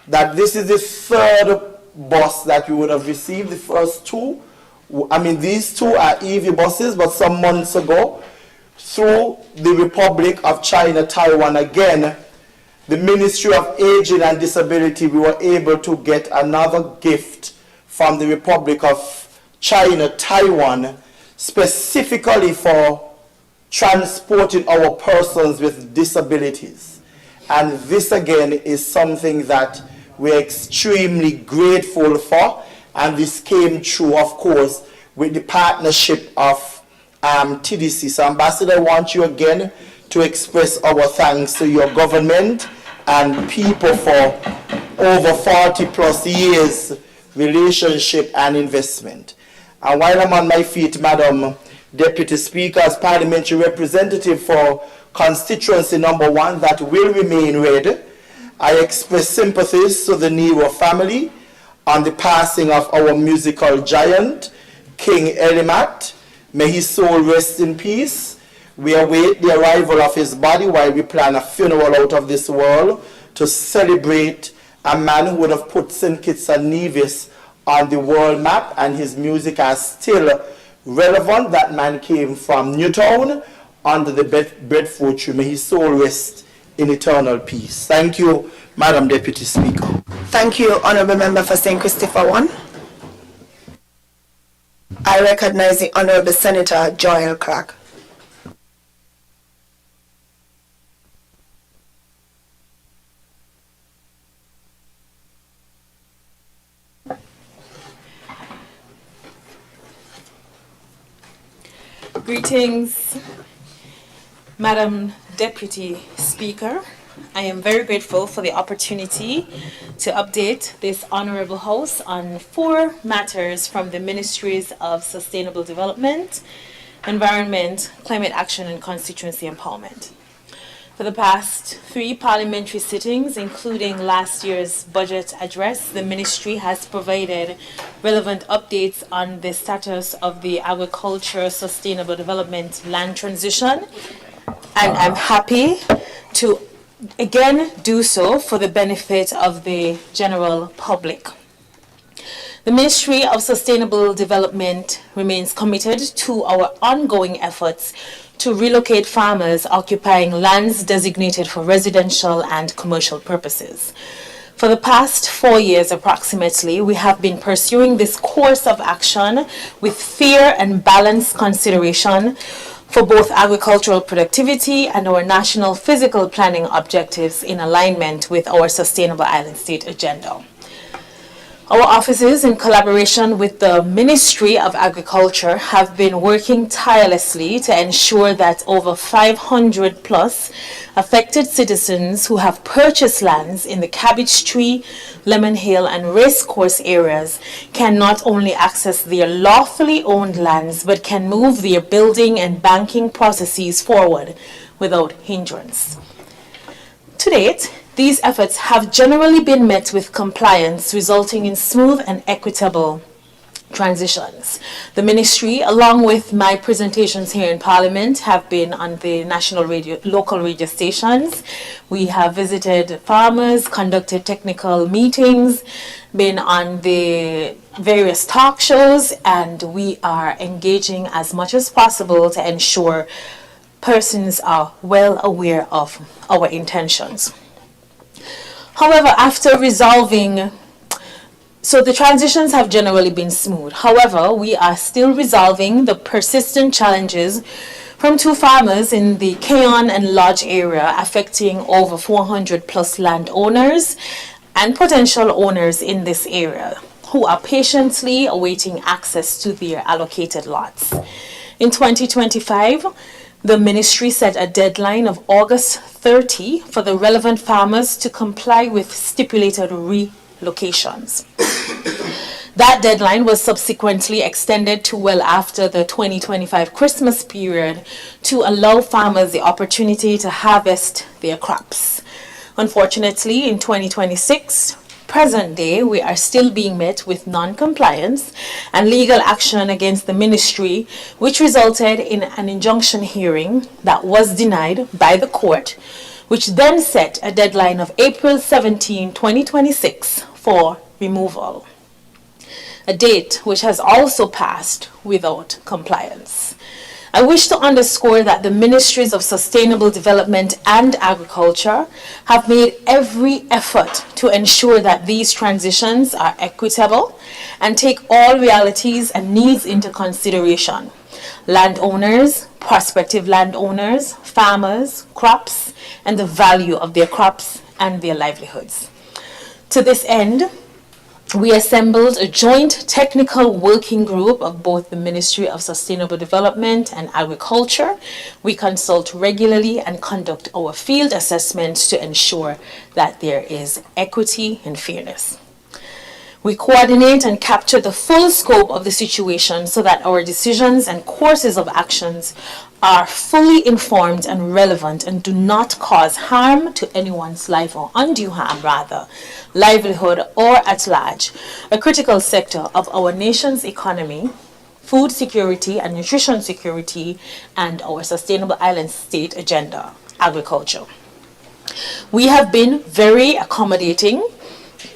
that this is the third bus that we would have received. The first 2, these 2 are EV buses, but some months ago, through the Republic of China, Taiwan, again, the Ministry of Aging and Disability, we were able to get another gift from the Republic of China, Taiwan, specifically for transporting our persons with disabilities. And this again is something that we're extremely grateful for, and this came through, of course, with the partnership of TDC. So, Ambassador, I want you again to express our thanks to your government and people for over 40 plus years relationship and investment. And while I'm on my feet, Madam Deputy Speaker, as parliamentary representative for constituency number 1 that will remain red, I express sympathies to the Nero family on the passing of our musical giant, King Elimat. May his soul rest in peace. We await the arrival of his body while we plan a funeral out of this world to celebrate a man who would have put St. Kitts and Nevis on the world map, and his music is still relevant. That man came from Newtown under the breadfruit tree. May his soul rest in eternal peace. Thank you, Madam Deputy Speaker. Thank you, Honourable Member for St. Christopher 1. I recognize the Honourable Senator Joel Clark. Greetings, Madam Deputy Speaker, I am very grateful for the opportunity to update this Honorable House on 4 matters from the Ministries of Sustainable Development, Environment, Climate Action and Constituency Empowerment. For the past 3 parliamentary sittings, including last year's budget address, the Ministry has provided relevant updates on the status of the agriculture sustainable development land transition, and I'm happy to again do so for the benefit of the general public. The Ministry of Sustainable Development remains committed to our ongoing efforts to relocate farmers occupying lands designated for residential and commercial purposes. For the past 4 years approximately, we have been pursuing this course of action with fair and balanced consideration for both agricultural productivity and our national physical planning objectives in alignment with our Sustainable Island State agenda. Our offices, in collaboration with the Ministry of Agriculture, have been working tirelessly to ensure that over 500 plus affected citizens who have purchased lands in the Cabbage Tree, Lemon Hill, and Racecourse areas can not only access their lawfully owned lands, but can move their building and banking processes forward without hindrance. To date, these efforts have generally been met with compliance, resulting in smooth and equitable transitions. The Ministry, along with my presentations here in Parliament, have been on the national radio, local radio stations. We have visited farmers, conducted technical meetings, been on the various talk shows, and we are engaging as much as possible to ensure persons are well aware of our intentions. However, after resolving, so the transitions have generally been smooth. However, we are still resolving the persistent challenges from 2 farmers in the Keon and Lodge area, affecting over 400 plus landowners and potential owners in this area who are patiently awaiting access to their allocated lots. In 2025, the Ministry set a deadline of August 30 for the relevant farmers to comply with stipulated relocations. That deadline was subsequently extended to well after the 2025 Christmas period to allow farmers the opportunity to harvest their crops. Unfortunately, in 2026, present day, we are still being met with non-compliance and legal action against the Ministry, which resulted in an injunction hearing that was denied by the court, which then set a deadline of April 17, 2026 for removal, a date which has also passed without compliance. I wish to underscore that the Ministries of Sustainable Development and Agriculture have made every effort to ensure that these transitions are equitable and take all realities and needs into consideration. Landowners, prospective landowners, farmers, crops, and the value of their crops and their livelihoods. To this end, we assembled a joint technical working group of both the Ministry of Sustainable Development and Agriculture. We consult regularly and conduct our field assessments to ensure that there is equity and fairness. We coordinate and capture the full scope of the situation so that our decisions and courses of actions are fully informed and relevant and do not cause harm to anyone's life, or undue harm rather, livelihood or at large, a critical sector of our nation's economy, food security and nutrition security, and our Sustainable Island State agenda, agriculture. We have been very accommodating.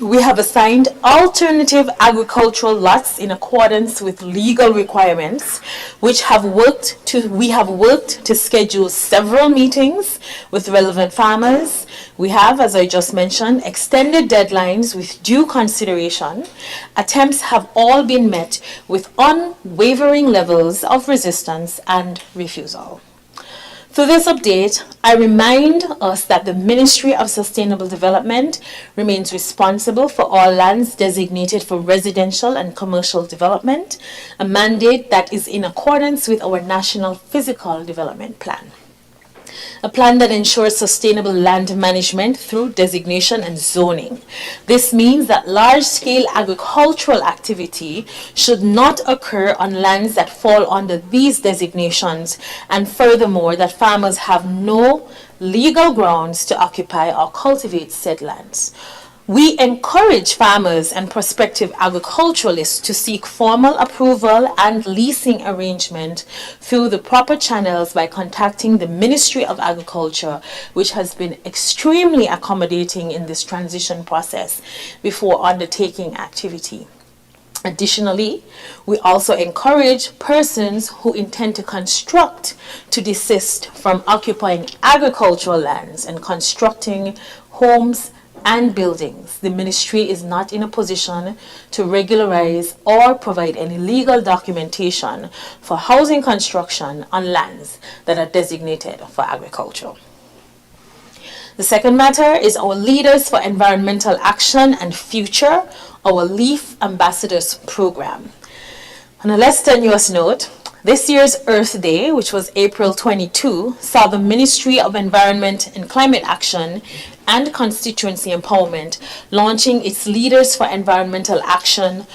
We have assigned alternative agricultural lots in accordance with legal requirements, we have worked to schedule several meetings with relevant farmers. We have, as I just mentioned, extended deadlines with due consideration. Attempts have all been met with unwavering levels of resistance and refusal. Through this update, I remind us that the Ministry of Sustainable Development remains responsible for all lands designated for residential and commercial development, a mandate that is in accordance with our National Physical Development Plan. a plan that ensures sustainable land management through designation and zoning. This means that large-scale agricultural activity should not occur on lands that fall under these designations, and furthermore that farmers have no legal grounds to occupy or cultivate said lands. We encourage farmers and prospective agriculturalists to seek formal approval and leasing arrangement through the proper channels by contacting the Ministry of Agriculture, which has been extremely accommodating in this transition process before undertaking activity. Additionally, we also encourage persons who intend to construct to desist from occupying agricultural lands and constructing homes and buildings. The ministry is not in a position to regularize or provide any legal documentation for housing construction on lands that are designated for agriculture. The second matter is our Leaders for Environmental Action and Future, our LEAF Ambassadors Program. On a less tenuous note, this year's Earth Day, which was April 22, saw the Ministry of Environment and Climate Action and Constituency Empowerment launching its Leaders for Environmental Action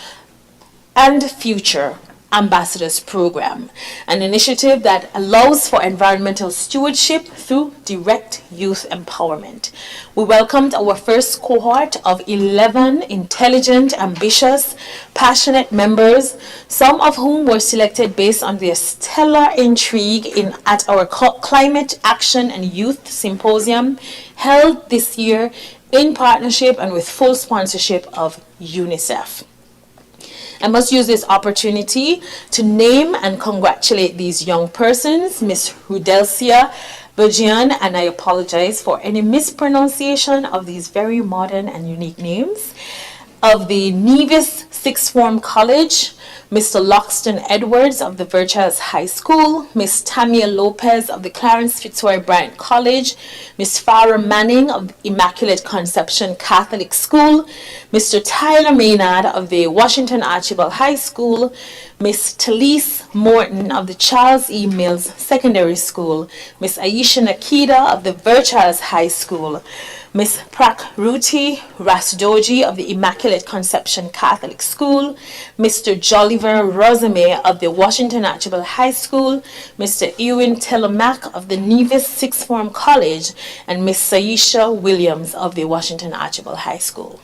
and Future Ambassadors Program, an initiative that allows for environmental stewardship through direct youth empowerment. We welcomed our first cohort of 11 intelligent, ambitious, passionate members, some of whom were selected based on their stellar intrigue at our Climate Action and Youth Symposium held this year in partnership and with full sponsorship of UNICEF. I must use this opportunity to name and congratulate these young persons, Miss Rudelcia Bergian, and I apologize for any mispronunciation of these very modern and unique names, of the Nevis Sixth Form College, Mr. Loxton Edwards of the Verchaz High School, Miss Tamia Lopez of the Clarence Fitzroy Bryant College, Miss Farah Manning of the Immaculate Conception Catholic School, Mr. Tyler Maynard of the Washington Archibald High School, Miss Talise Morton of the Charles E. Mills Secondary School, Miss Aisha Nakida of the Verchaz High School, Miss Prakruti Rasdoji of the Immaculate Conception Catholic School, Mr. Jolliver Rosame of the Washington Archibald High School, Mr. Ewan Telomac of the Nevis Sixth Form College, and Miss Saisha Williams of the Washington Archibald High School.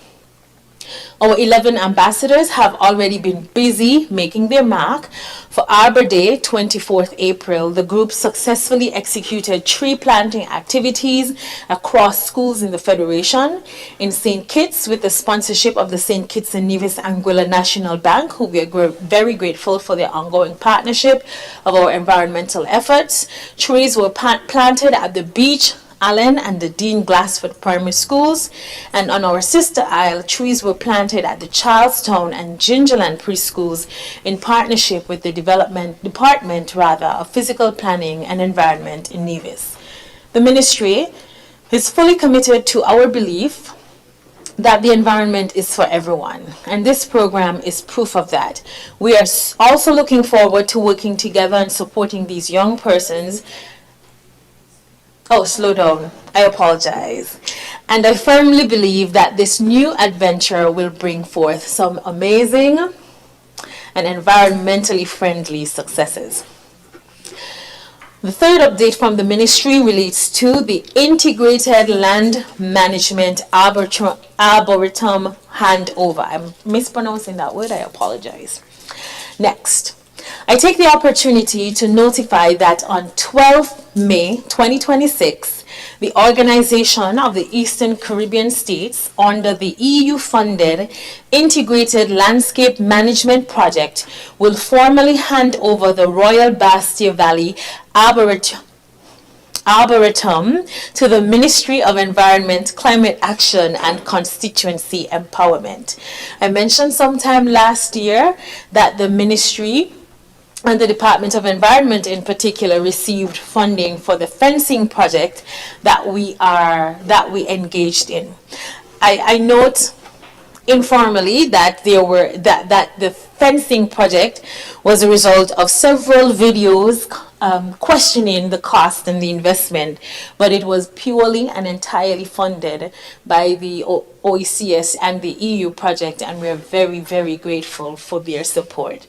Our 11 ambassadors have already been busy making their mark. For Arbor Day, 24th April, the group successfully executed tree planting activities across schools in the Federation. In St. Kitts, with the sponsorship of the St. Kitts and Nevis Anguilla National Bank, who we are very grateful for their ongoing partnership of our environmental efforts, trees were planted at the beach, Allen and the Dean Glassford primary schools, and on our sister isle, trees were planted at the Charlestown and Gingerland preschools in partnership with the Department of Physical Planning and Environment in Nevis. The ministry is fully committed to our belief that the environment is for everyone, and this program is proof of that. We are also looking forward to working together and supporting these young persons. Oh, slow down. I apologize. And I firmly believe that this new adventure will bring forth some amazing and environmentally friendly successes. The third update from the ministry relates to the Integrated Land Management Arboretum handover. I'm mispronouncing that word. I apologize. Next, I take the opportunity to notify that on 12th May 2026, the Organization of the Eastern Caribbean States, under the EU-funded Integrated Landscape Management Project, will formally hand over the Royal Bastia Valley Arboretum to the Ministry of Environment, Climate Action and Constituency Empowerment. I mentioned sometime last year that the ministry and the Department of Environment in particular received funding for the fencing project that we engaged in. I note informally that the fencing project was a result of several videos questioning the cost and the investment, but it was purely and entirely funded by the OECS and the EU project, and we're very, very grateful for their support.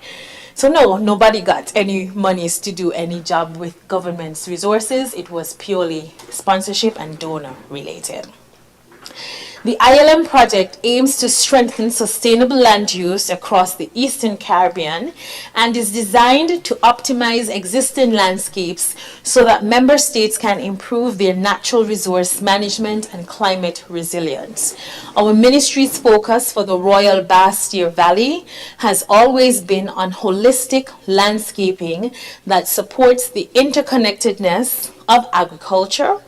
So no, nobody got any monies to do any job with government's resources. It was purely sponsorship and donor related. The ILM project aims to strengthen sustainable land use across the Eastern Caribbean and is designed to optimize existing landscapes so that member states can improve their natural resource management and climate resilience. Our ministry's focus for the Royal Bastille Valley has always been on holistic landscaping that supports the interconnectedness of agriculture,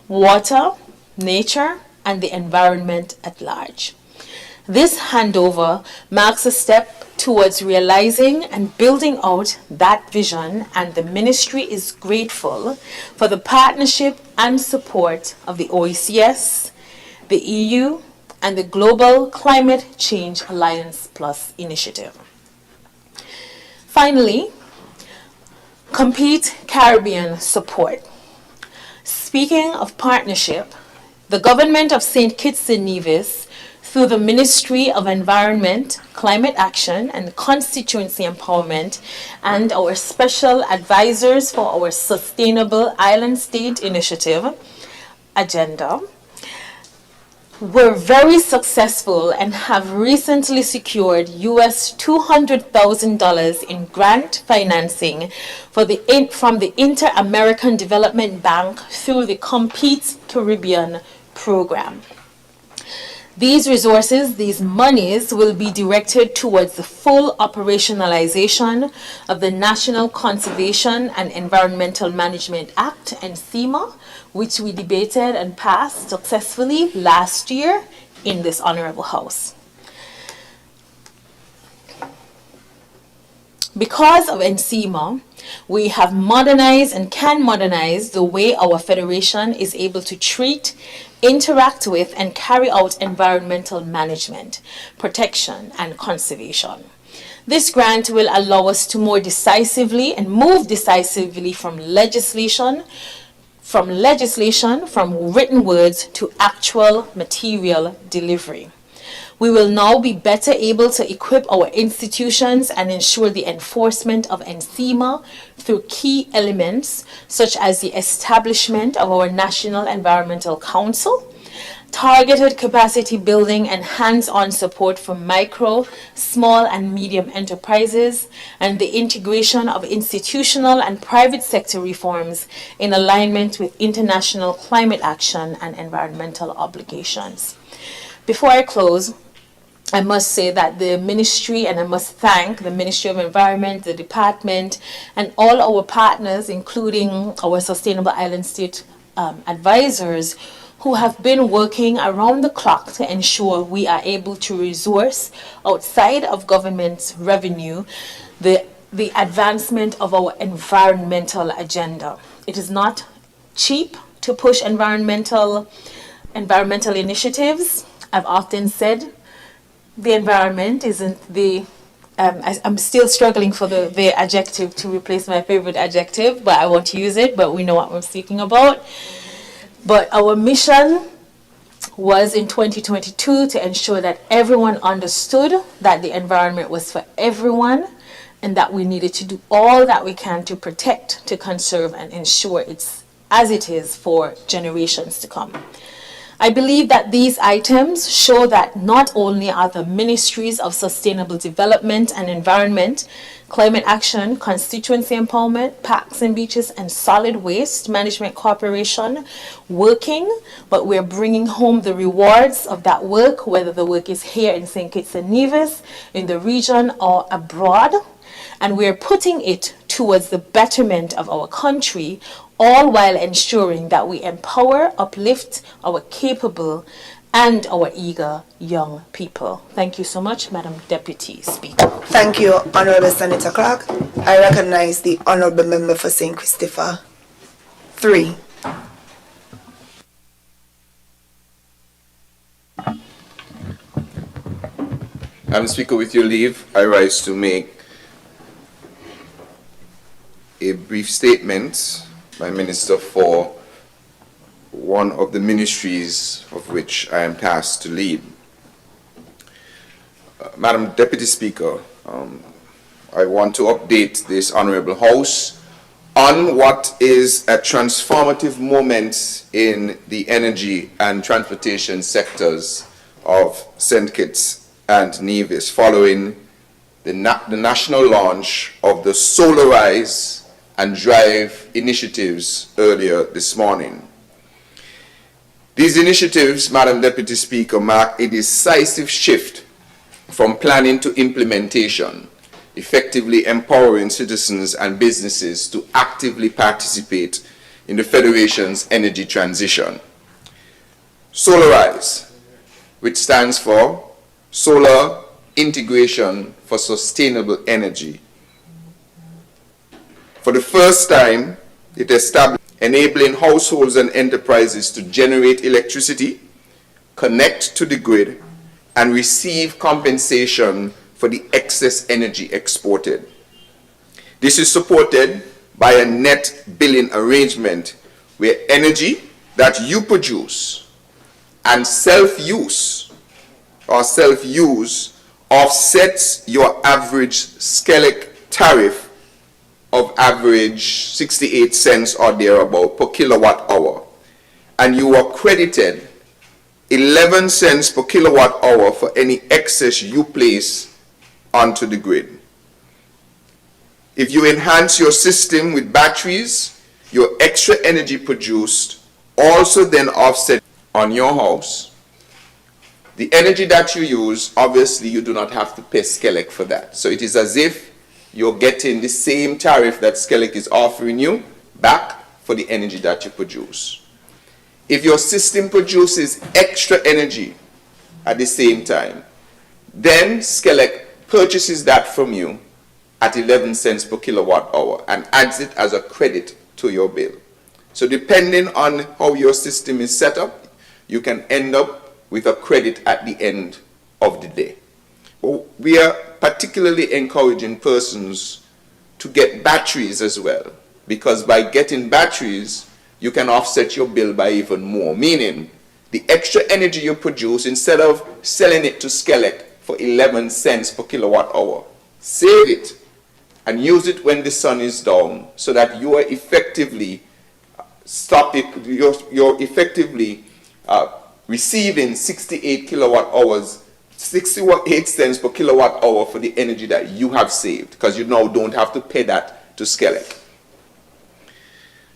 water, nature, and the environment at large. This handover marks a step towards realizing and building out that vision, and the ministry is grateful for the partnership and support of the OECS, the EU, and the Global Climate Change Alliance Plus initiative. Finally, Complete Caribbean support. Speaking of partnership, the government of St. Kitts and Nevis, through the Ministry of Environment, Climate Action, and Constituency Empowerment, and our special advisors for our Sustainable Island State Initiative agenda, were very successful and have recently secured US $200,000 in grant financing from the Inter-American Development Bank through the Complete Caribbean program. These resources, these monies, will be directed towards the full operationalization of the National Conservation and Environmental Management Act, NCEMA, which we debated and passed successfully last year in this Honorable House. Because of NCEMA, we have modernized and can modernize the way our federation is able to treat, interact with, and carry out environmental management, protection, and conservation. This grant will allow us to more decisively and move decisively from legislation, from written words to actual material delivery. We will now be better able to equip our institutions and ensure the enforcement of NCEMA through key elements such as the establishment of our National Environmental Council, targeted capacity building and hands-on support for micro, small, and medium enterprises, and the integration of institutional and private sector reforms in alignment with international climate action and environmental obligations. Before I close, I must say that the ministry, and I must thank the Ministry of Environment, the department, and all our partners, including our Sustainable Island State advisors, who have been working around the clock to ensure we are able to resource outside of government's revenue the advancement of our environmental agenda. It is not cheap to push environmental initiatives. I've often said the environment isn't the I'm still struggling for the adjective to replace my favorite adjective, but I won't use it, but we know what we're speaking about. But our mission was in 2022 to ensure that everyone understood that the environment was for everyone and that we needed to do all that we can to protect, to conserve, and ensure it's as it is for generations to come. I believe that these items show that not only are the Ministries of Sustainable Development and Environment, Climate Action, Constituency Empowerment, Parks and Beaches, and Solid Waste Management Corporation working, but we're bringing home the rewards of that work, whether the work is here in St. Kitts and Nevis, in the region, or abroad. And we're putting it towards the betterment of our country, all while ensuring that we empower, uplift our capable and our eager young people. Thank you so much, Madam Deputy Speaker. Thank you, Honorable Senator Clark. I recognize the Honorable Member for St. Christopher. 3. Madam Speaker, with your leave, I rise to make a brief statement by Minister for one of the ministries of which I am tasked to lead. Madam Deputy Speaker, I want to update this Honorable House on what is a transformative moment in the energy and transportation sectors of St. Kitts and Nevis following the national launch of the Solarize and Drive initiatives earlier this morning. These initiatives, Madam Deputy Speaker, mark a decisive shift from planning to implementation, effectively empowering citizens and businesses to actively participate in the Federation's energy transition. Solarize, which stands for Solar Integration for Sustainable Energy. For the first time, it established enabling households and enterprises to generate electricity, connect to the grid, and receive compensation for the excess energy exported. This is supported by a net billing arrangement where energy that you produce and self-use offsets your average SKNIS tariff of average 68 cents or thereabout per kilowatt hour, and you are credited 11 cents per kilowatt hour for any excess you place onto the grid. If you enhance your system with batteries, your extra energy produced also then offset on your house. The energy that you use, obviously you do not have to pay SKNIS for that. So it is as if you're getting the same tariff that SKNIS is offering you back for the energy that you produce. If your system produces extra energy at the same time, then SKNIS purchases that from you at 11 cents per kilowatt hour and adds it as a credit to your bill. So depending on how your system is set up, you can end up with a credit at the end of the day. Well, we are particularly encouraging persons to get batteries as well, because by getting batteries, you can offset your bill by even more, meaning the extra energy you produce, instead of selling it to SKNIS for 11 cents per kilowatt hour, save it and use it when the sun is down, so that you are effectively receiving 68 kilowatt hours, 68 cents per kilowatt hour for the energy that you have saved, because you now don't have to pay that to SKNIS.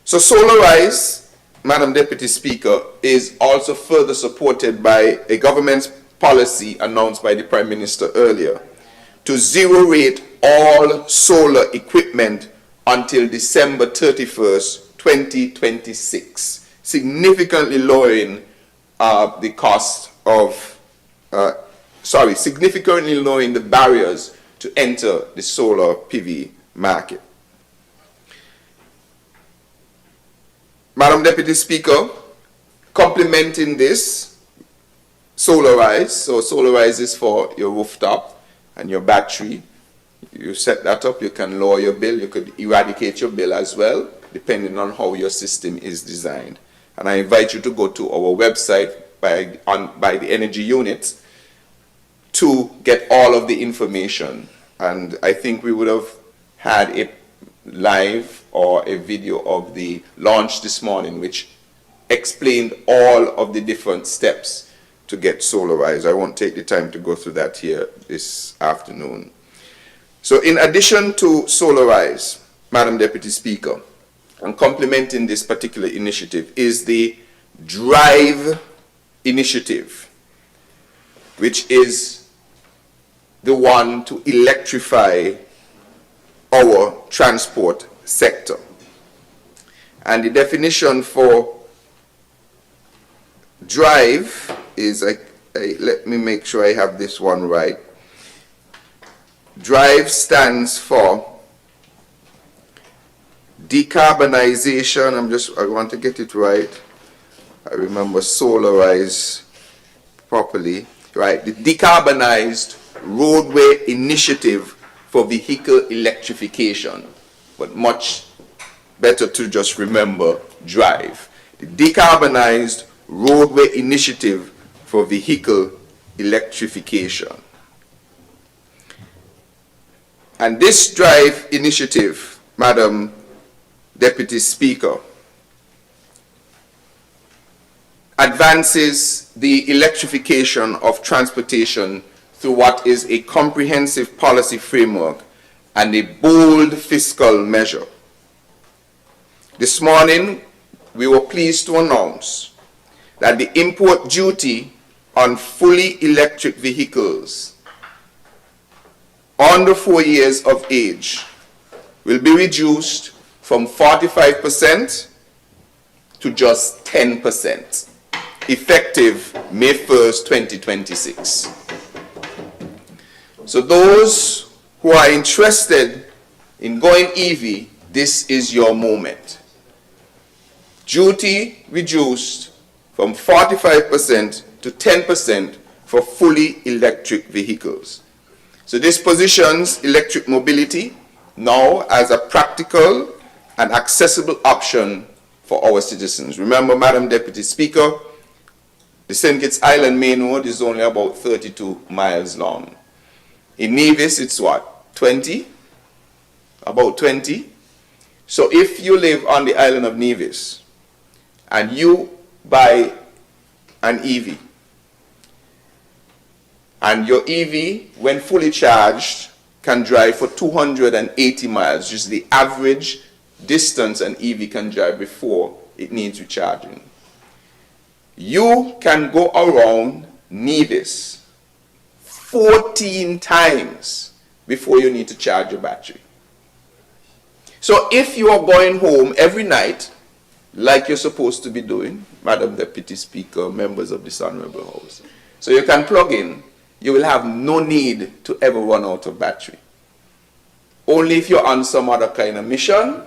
So Solarize, Madam Deputy Speaker, is also further supported by a government policy announced by the Prime Minister earlier to zero rate all solar equipment until December 31st, 2026, significantly lowering the cost of, significantly lowering the barriers to enter the solar PV market. Madam Deputy Speaker, complementing this, Solarize. So Solarize is for your rooftop and your battery. You set that up, you can lower your bill, you could eradicate your bill as well, depending on how your system is designed. And I invite you to go to our website by the energy unit to get all of the information. And I think we would have had a live or a video of the launch this morning, which explained all of the different steps to get Solarize. I won't take the time to go through that here this afternoon. So in addition to Solarize, Madam Deputy Speaker, and complementing this particular initiative is the Drive initiative, which is the one to electrify our transport sector. And the definition for Drive is, let me make sure I have this one right. Drive stands for decarbonization. I want to get it right. I remember Solarize properly. Right, the Decarbonized Roadway Initiative for Vehicle Electrification, but much better to just remember DRIVE, the Decarbonized Roadway Initiative for Vehicle Electrification. And this DRIVE initiative, Madam Deputy Speaker, advances the electrification of transportation through what is a comprehensive policy framework and a bold fiscal measure. This morning, we were pleased to announce that the import duty on fully electric vehicles under 4 years of age will be reduced from 45% to just 10%, effective May 1st, 2026. So those who are interested in going EV, this is your moment. Duty reduced from 45% to 10% for fully electric vehicles. So this positions electric mobility now as a practical and accessible option for our citizens. Remember, Madam Deputy Speaker, the St. Kitts Island Main Road is only about 32 miles long. In Nevis, it's what, 20? About 20. So if you live on the island of Nevis and you buy an EV, and your EV, when fully charged, can drive for 280 miles, which is the average distance an EV can drive before it needs recharging. You can go around Nevis 14 times before you need to charge your battery. So if you are going home every night, like you're supposed to be doing, Madam Deputy Speaker, members of this Honorable House, so you can plug in, you will have no need to ever run out of battery. Only if you're on some other kind of mission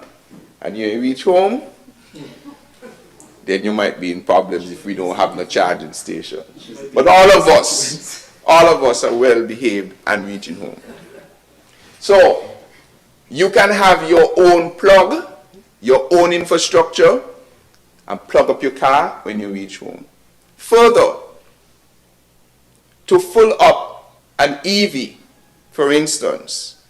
and you reach home, then you might be in problems if we don't have no charging station. But all of us are well behaved and reaching home. So you can have your own plug, your own infrastructure, and plug up your car when you reach home. Further, to fill up an EV, for instance,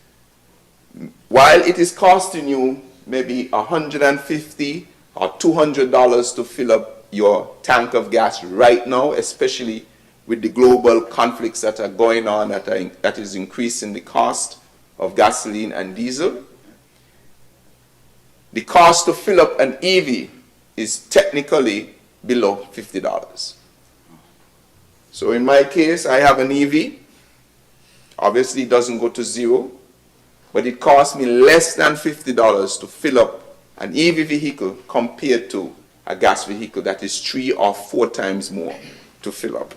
while it is costing you maybe $150 or $200 to fill up your tank of gas right now, especially with the global conflicts that are going on that is increasing the cost of gasoline and diesel, the cost to fill up an EV is technically below $50. So in my case, I have an EV. Obviously, it doesn't go to zero, but it costs me less than $50 to fill up an EV vehicle compared to a gas vehicle that is 3 or 4 times more to fill up.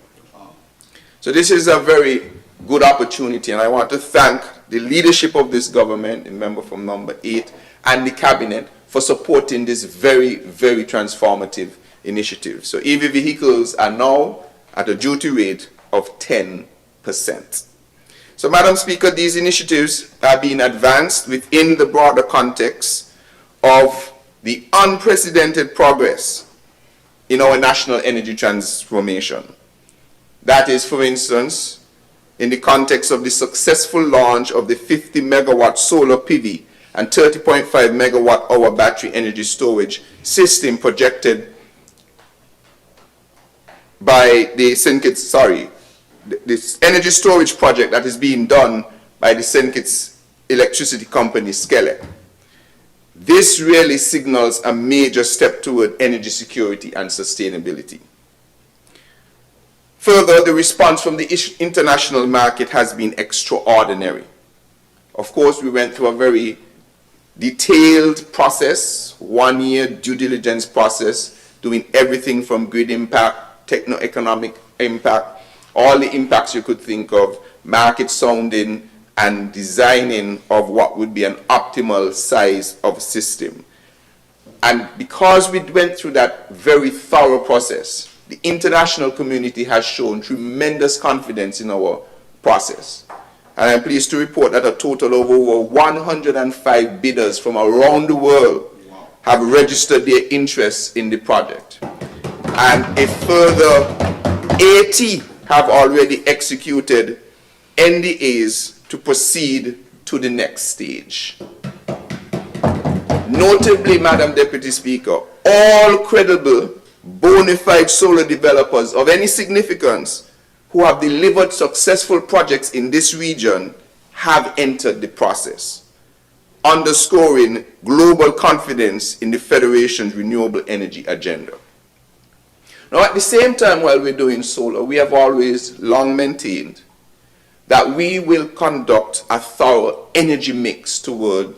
So this is a very good opportunity, and I want to thank the leadership of this government, the member from number 8, and the cabinet for supporting this very, very transformative initiative. So EV vehicles are now at a duty rate of 10%. So, Madam Speaker, these initiatives are being advanced within the broader context of the unprecedented progress in our national energy transformation. That is, for instance, in the context of the successful launch of the 50 megawatt solar PV and 30.5 megawatt hour battery energy storage system projected by the St. Kitts, this energy storage project that is being done by the St. Kitts electricity company, SKNIS. This really signals a major step toward energy security and sustainability. Further, the response from the international market has been extraordinary. Of course, we went through a very detailed process, 1-year due diligence process, doing everything from grid impact, techno-economic impact, all the impacts you could think of, market sounding and designing of what would be an optimal size of system. And because we went through that very thorough process, the international community has shown tremendous confidence in our process. And I'm pleased to report that a total of over 105 bidders from around the world have registered their interest in the project, and a further 80 have already executed NDAs to proceed to the next stage. Notably, Madam Deputy Speaker, all credible, bona fide solar developers of any significance who have delivered successful projects in this region have entered the process, underscoring global confidence in the Federation's renewable energy agenda. Now, at the same time, while we're doing solar, we have always long maintained that we will conduct a thorough energy mix toward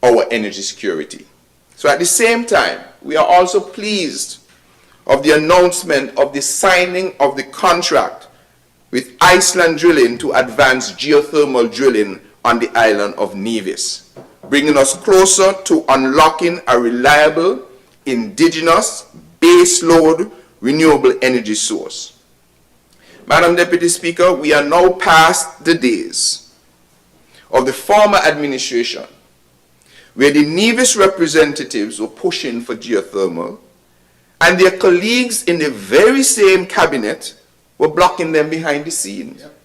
our energy security. So at the same time, we are also pleased of the announcement of the signing of the contract with Iceland Drilling to advance geothermal drilling on the island of Nevis, bringing us closer to unlocking a reliable, indigenous, baseload renewable energy source. Madam Deputy Speaker, we are now past the days of the former administration where the Nevis representatives were pushing for geothermal and their colleagues in the very same cabinet were blocking them behind the scenes. Yep.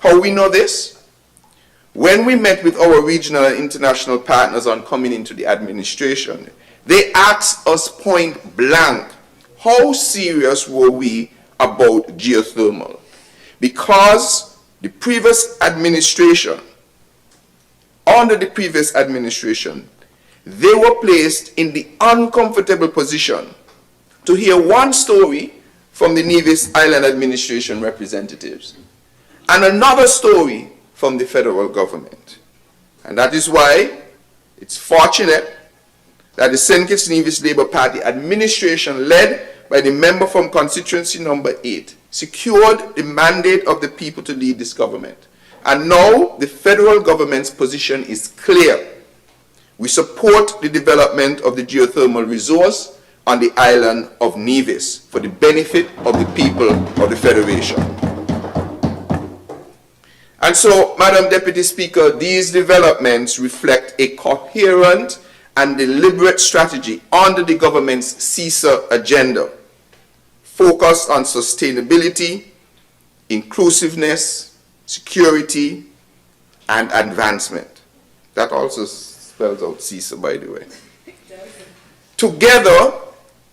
How we know this? When we met with our regional and international partners on coming into the administration, they asked us point blank, how serious were we about geothermal? Because the previous administration, under the previous administration, they were placed in the uncomfortable position to hear one story from the Nevis Island administration representatives and another story from the federal government. And that is why it's fortunate that the St. Kitts Nevis Labour Party administration, led by the member from constituency number 8, secured the mandate of the people to lead this government. And now the federal government's position is clear. We support the development of the geothermal resource on the island of Nevis for the benefit of the people of the Federation. And so, Madam Deputy Speaker, these developments reflect a coherent and deliberate strategy under the government's CISA agenda, focused on sustainability, inclusiveness, security, and advancement. That also spells out CISA, by the way. Together,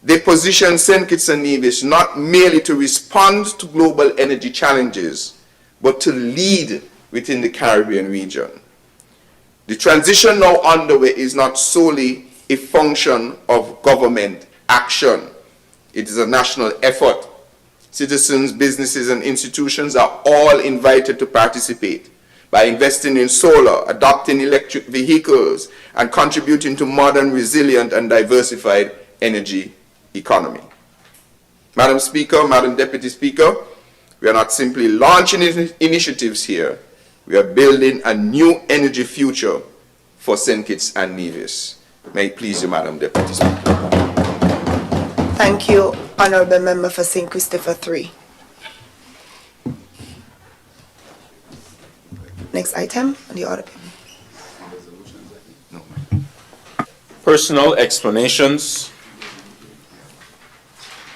they position St. Kitts and Nevis not merely to respond to global energy challenges, but to lead within the Caribbean region. The transition now underway is not solely a function of government action. It is a national effort. Citizens, businesses, and institutions are all invited to participate by investing in solar, adopting electric vehicles, and contributing to modern, resilient, and diversified energy economy. Madam Speaker, Madam Deputy Speaker, we are not simply launching initiatives here. We are building a new energy future for St. Kitts and Nevis. May it please you, Madam Deputy Speaker. Thank you, Honourable Member for St. Christopher 3. Next item on the order. Personal explanations.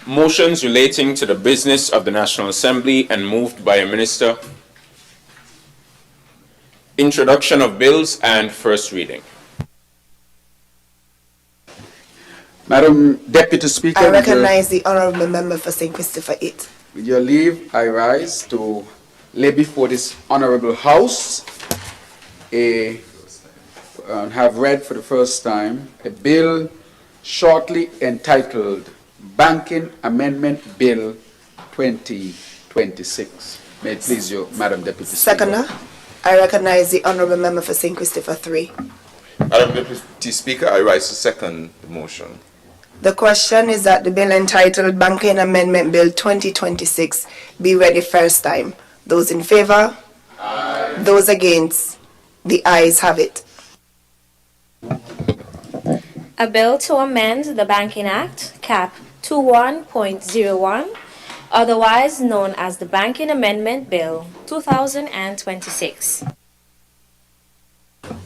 Motions relating to the business of the National Assembly and moved by a minister. Introduction of bills and first reading. Madam Deputy Speaker, I recognize the Honourable Member for St. Christopher 8. with your leave, I rise to lay before this Honourable House and have read for the first time a bill shortly entitled Banking Amendment Bill 2026. May it please you, Madam Deputy Speaker. Seconder, I recognize the Honourable Member for St. Christopher 3. Madam Deputy Speaker, I rise to second the motion. The question is that the bill entitled Banking Amendment Bill 2026 be read the first time. Those in favour? Aye. Those against? The ayes have it. A bill to amend the Banking Act, Cap 21.01, otherwise known as the Banking Amendment Bill 2026.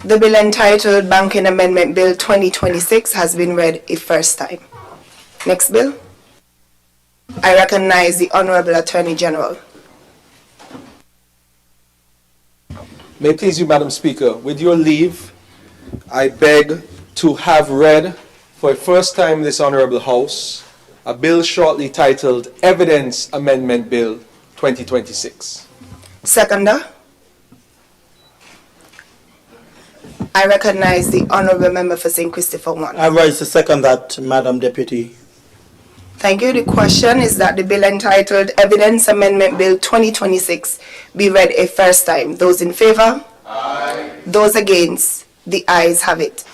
The bill entitled Banking Amendment Bill 2026 has been read a first time. Next bill. I recognize the Honorable Attorney General. May it please you, Madam Speaker, with your leave, I beg to have read for the first time in this Honorable House a bill shortly titled Evidence Amendment Bill 2026. Seconder. I recognize the Honorable Member for St. Christopher 1. I rise to second that, Madam Deputy. Thank you. The question is that the bill entitled Evidence Amendment Bill 2026 be read a first time. Those in favor? Aye. Those against? The ayes have it.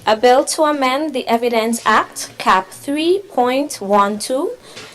A bill to amend the Evidence Act, Cap 3.12,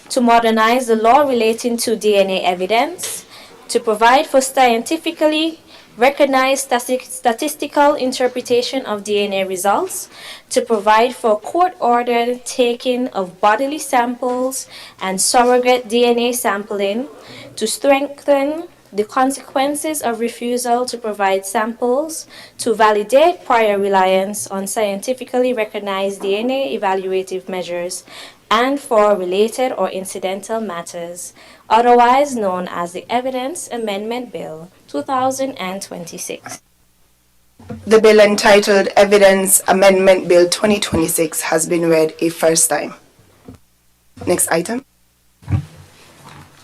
to modernize the law relating to DNA evidence, to provide for scientifically recognized statistical interpretation of DNA results, to provide for court-ordered taking of bodily samples and surrogate DNA sampling, to strengthen the consequences of refusal to provide samples, to validate prior reliance on scientifically recognized DNA evaluative measures, and for related or incidental matters, otherwise known as the Evidence Amendment Bill 2026. The bill entitled Evidence Amendment Bill 2026 has been read a first time. Next item.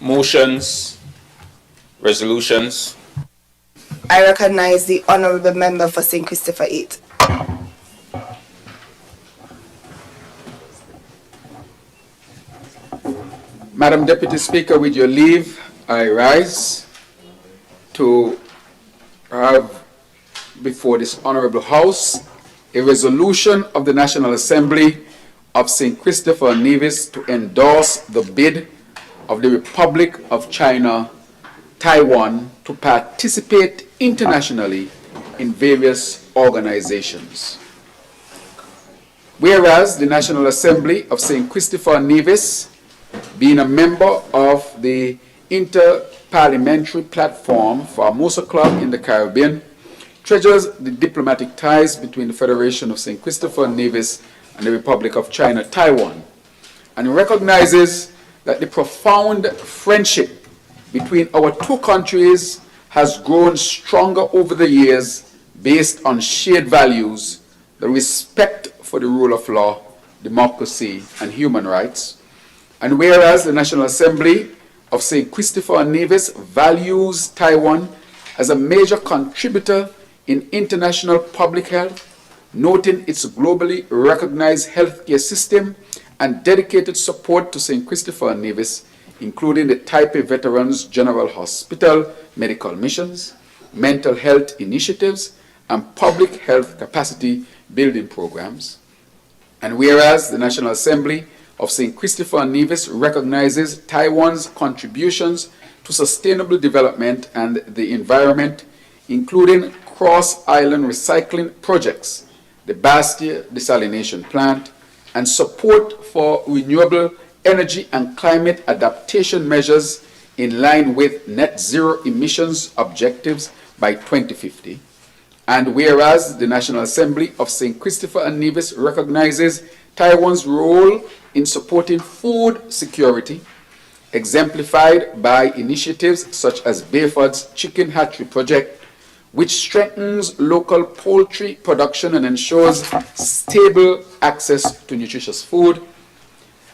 Motions, resolutions. I recognize the Honorable Member for St. Christopher 8. Madam Deputy Speaker, with your leave, I rise to have before this Honorable House a resolution of the National Assembly of St. Christopher Nevis to endorse the bid of the Republic of China, Taiwan, to participate internationally in various organizations. Whereas the National Assembly of St. Christopher Nevis, being a member of the Inter-Parliamentary Platform for Formosa Club in the Caribbean, treasures the diplomatic ties between the Federation of St. Christopher Nevis and the Republic of China, Taiwan, and recognizes that the profound friendship between our two countries has grown stronger over the years based on shared values, the respect for the rule of law, democracy, and human rights. And whereas the National Assembly of St. Christopher Nevis values Taiwan as a major contributor in international public health, noting its globally recognized healthcare system and dedicated support to St. Christopher Nevis, including the Taipei Veterans General Hospital medical missions, mental health initiatives, and public health capacity building programs. And whereas the National Assembly of St. Christopher Nevis recognizes Taiwan's contributions to sustainable development and the environment, including cross-island recycling projects, the Bastia desalination plant, and support for renewable energy and climate adaptation measures in line with net zero emissions objectives by 2050. And whereas the National Assembly of St. Christopher Nevis recognizes Taiwan's role in supporting food security, exemplified by initiatives such as Bayford's Chicken Hatchery Project, which strengthens local poultry production and ensures stable access to nutritious food.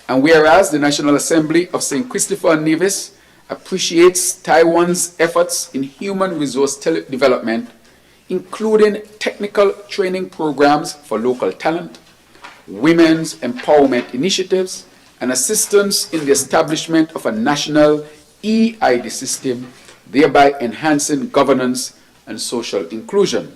And whereas the National Assembly of St. Christopher Nevis appreciates Taiwan's efforts in human resource development, including technical training programs for local talent, women's empowerment initiatives, and assistance in the establishment of a national e-ID system, thereby enhancing governance and social inclusion.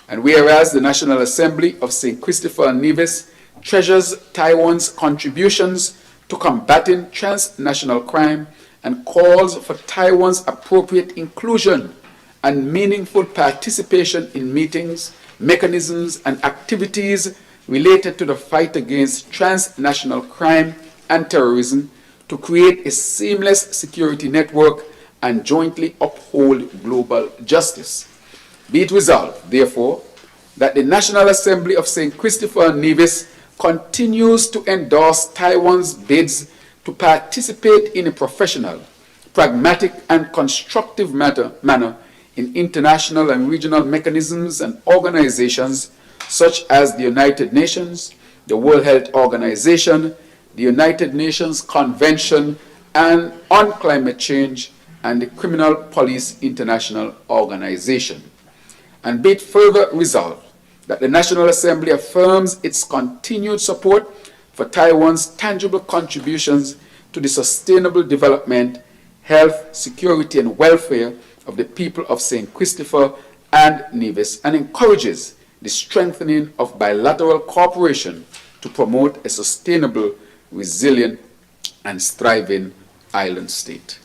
And whereas the National Assembly of St. Christopher Nevis treasures Taiwan's contributions to combating transnational crime and calls for Taiwan's appropriate inclusion and meaningful participation in meetings, mechanisms, and activities related to the fight against transnational crime and terrorism to create a seamless security network and jointly uphold global justice. Be it resolved, therefore, that the National Assembly of St. Christopher and Nevis continues to endorse Taiwan's bids to participate in a professional, pragmatic, and constructive manner in international and regional mechanisms and organizations such as the United Nations, the World Health Organization, the United Nations Convention on Climate Change, and the Criminal Police International Organization. And be it further resolved that the National Assembly affirms its continued support for Taiwan's tangible contributions to the sustainable development, health, security, and welfare of the people of St. Christopher and Nevis, and encourages the strengthening of bilateral cooperation to promote a sustainable, resilient, and thriving island state.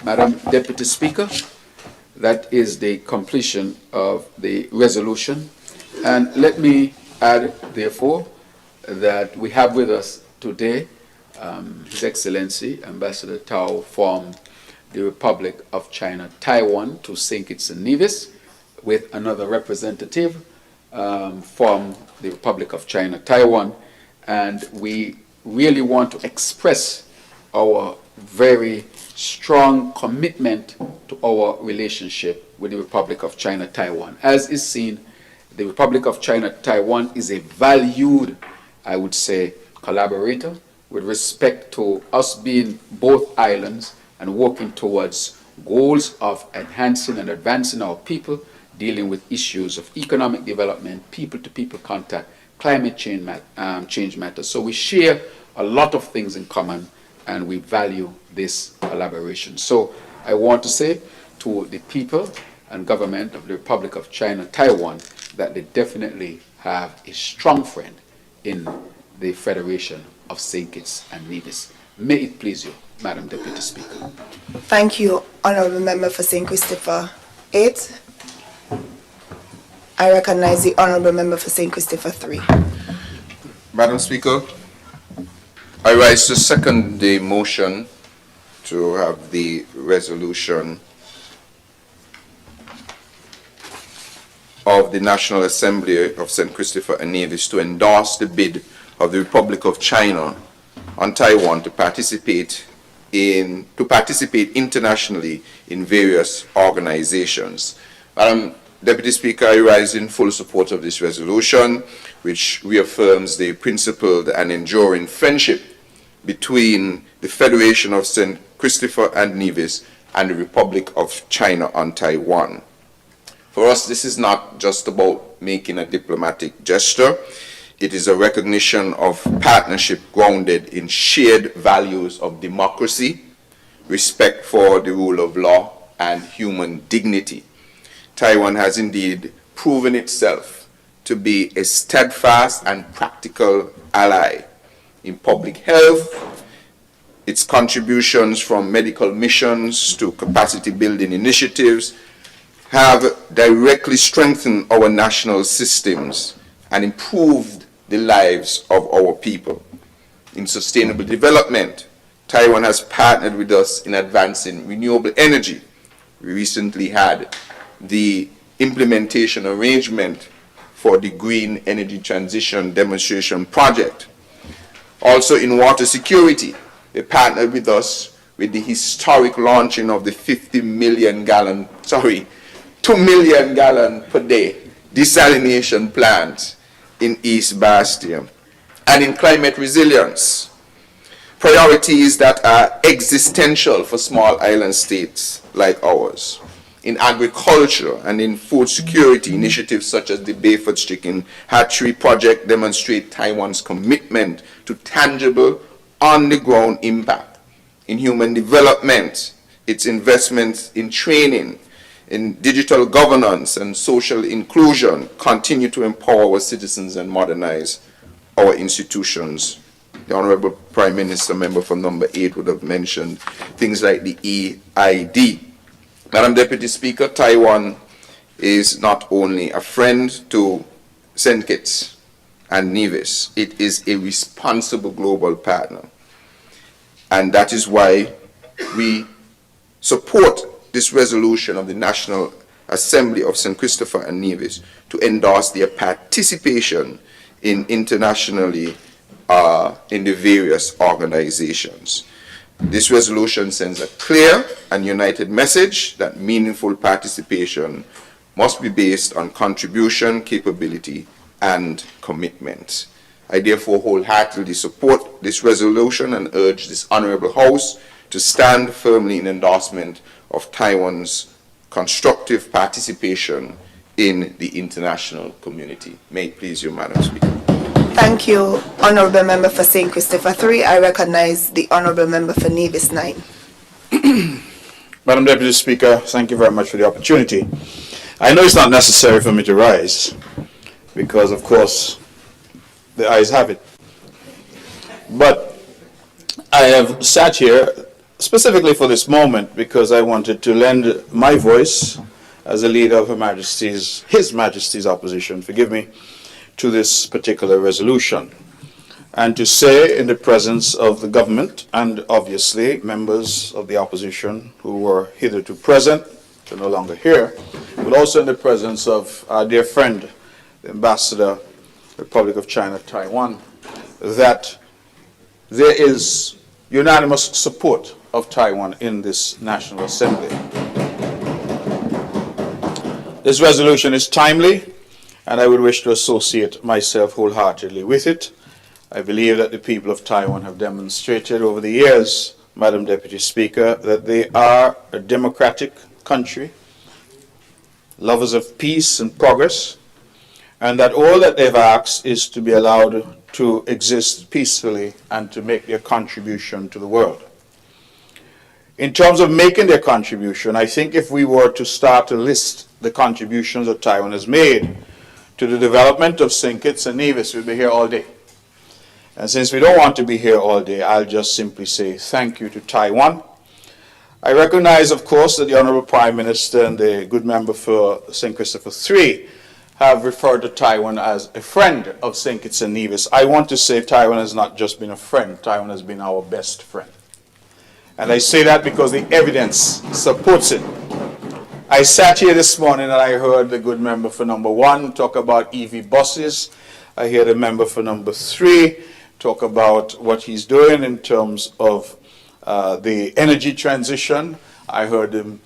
Madam Deputy Speaker, that is the completion of the resolution. And let me add, therefore, that we have with us today His Excellency Ambassador Tao from the Republic of China, Taiwan, to St. Kitts and Nevis, with another representative from the Republic of China, Taiwan. And we really want to express our very strong commitment to our relationship with the Republic of China, Taiwan. As is seen, the Republic of China, Taiwan is a valued, I would say, collaborator with respect to us being both islands and working towards goals of enhancing and advancing our people, dealing with issues of economic development, people-to-people contact, climate change matters. So we share a lot of things in common, and we value this collaboration. So I want to say to the people and government of the Republic of China, Taiwan, that they definitely have a strong friend in the Federation of St. Kitts and Nevis. May it please you, Madam Deputy Speaker. Thank you, Honourable Member for St. Christopher 8. I recognize the Honourable Member for St. Christopher 3. Madam Speaker, I rise to second the motion to have the resolution of the National Assembly of St. Christopher and Nevis to endorse the bid of the Republic of China on Taiwan to participate internationally in various organizations. Madam Deputy Speaker, I rise in full support of this resolution, which reaffirms the principled and enduring friendship between the Federation of St. Christopher and Nevis and the Republic of China on Taiwan. For us, this is not just about making a diplomatic gesture. It is a recognition of partnership grounded in shared values of democracy, respect for the rule of law, and human dignity. Taiwan has indeed proven itself to be a steadfast and practical ally in public health. Its contributions from medical missions to capacity building initiatives have directly strengthened our national systems and improved the lives of our people. In sustainable development, Taiwan has partnered with us in advancing renewable energy. We recently had the implementation arrangement for the Green Energy Transition Demonstration Project. Also in water security, they partnered with us with the historic launching of the 2 million gallon per day desalination plant in East Bastia. And in climate resilience, priorities that are existential for small island states like ours. In agriculture and in food security, initiatives such as the Bayford's Chicken Hatchery Project demonstrate Taiwan's commitment to tangible, on-the-ground impact. In human development, its investments in training, in digital governance and social inclusion continue to empower our citizens and modernize our institutions. The Honorable Prime Minister, member from number 8, would have mentioned things like the EID. Madam Deputy Speaker, Taiwan is not only a friend to St. Kitts and Nevis, it is a responsible global partner. And that is why we support this resolution of the National Assembly of St. Christopher and Nevis to endorse their participation in internationally in the various organizations. This resolution sends a clear and united message that meaningful participation must be based on contribution, capability, and commitment. I therefore wholeheartedly support this resolution and urge this Honorable House to stand firmly in endorsement of Taiwan's constructive participation in the international community. May it please you, Madam Speaker. Thank you, Honourable Member for St. Christopher 3. I recognize the Honourable Member for Nevis 9. Madam Deputy Speaker, thank you very much for the opportunity. I know it's not necessary for me to rise because, of course, the ayes have it. But I have sat here specifically for this moment because I wanted to lend my voice as a leader of His Majesty's opposition, forgive me, to this particular resolution, and to say in the presence of the government and obviously members of the opposition who were hitherto present, who are no longer here, but also in the presence of our dear friend, the Ambassador, Republic of China, Taiwan, that there is unanimous support of Taiwan in this National Assembly. This resolution is timely, and I would wish to associate myself wholeheartedly with it. I believe that the people of Taiwan have demonstrated over the years, Madam Deputy Speaker, that they are a democratic country, lovers of peace and progress, and that all that they've asked is to be allowed to exist peacefully and to make their contribution to the world. In terms of making their contribution, I think if we were to start to list the contributions that Taiwan has made to the development of St. Kitts and Nevis, we'd be here all day. And since we don't want to be here all day, I'll just simply say thank you to Taiwan. I recognize, of course, that the Honorable Prime Minister and the good member for St. Christopher 3 have referred to Taiwan as a friend of St. Kitts and Nevis. I want to say Taiwan has not just been a friend, Taiwan has been our best friend. And I say that because the evidence supports it. I sat here this morning and I heard the good member for number 1 talk about EV buses. I hear the member for number 3 talk about what he's doing in terms of the energy transition. I heard the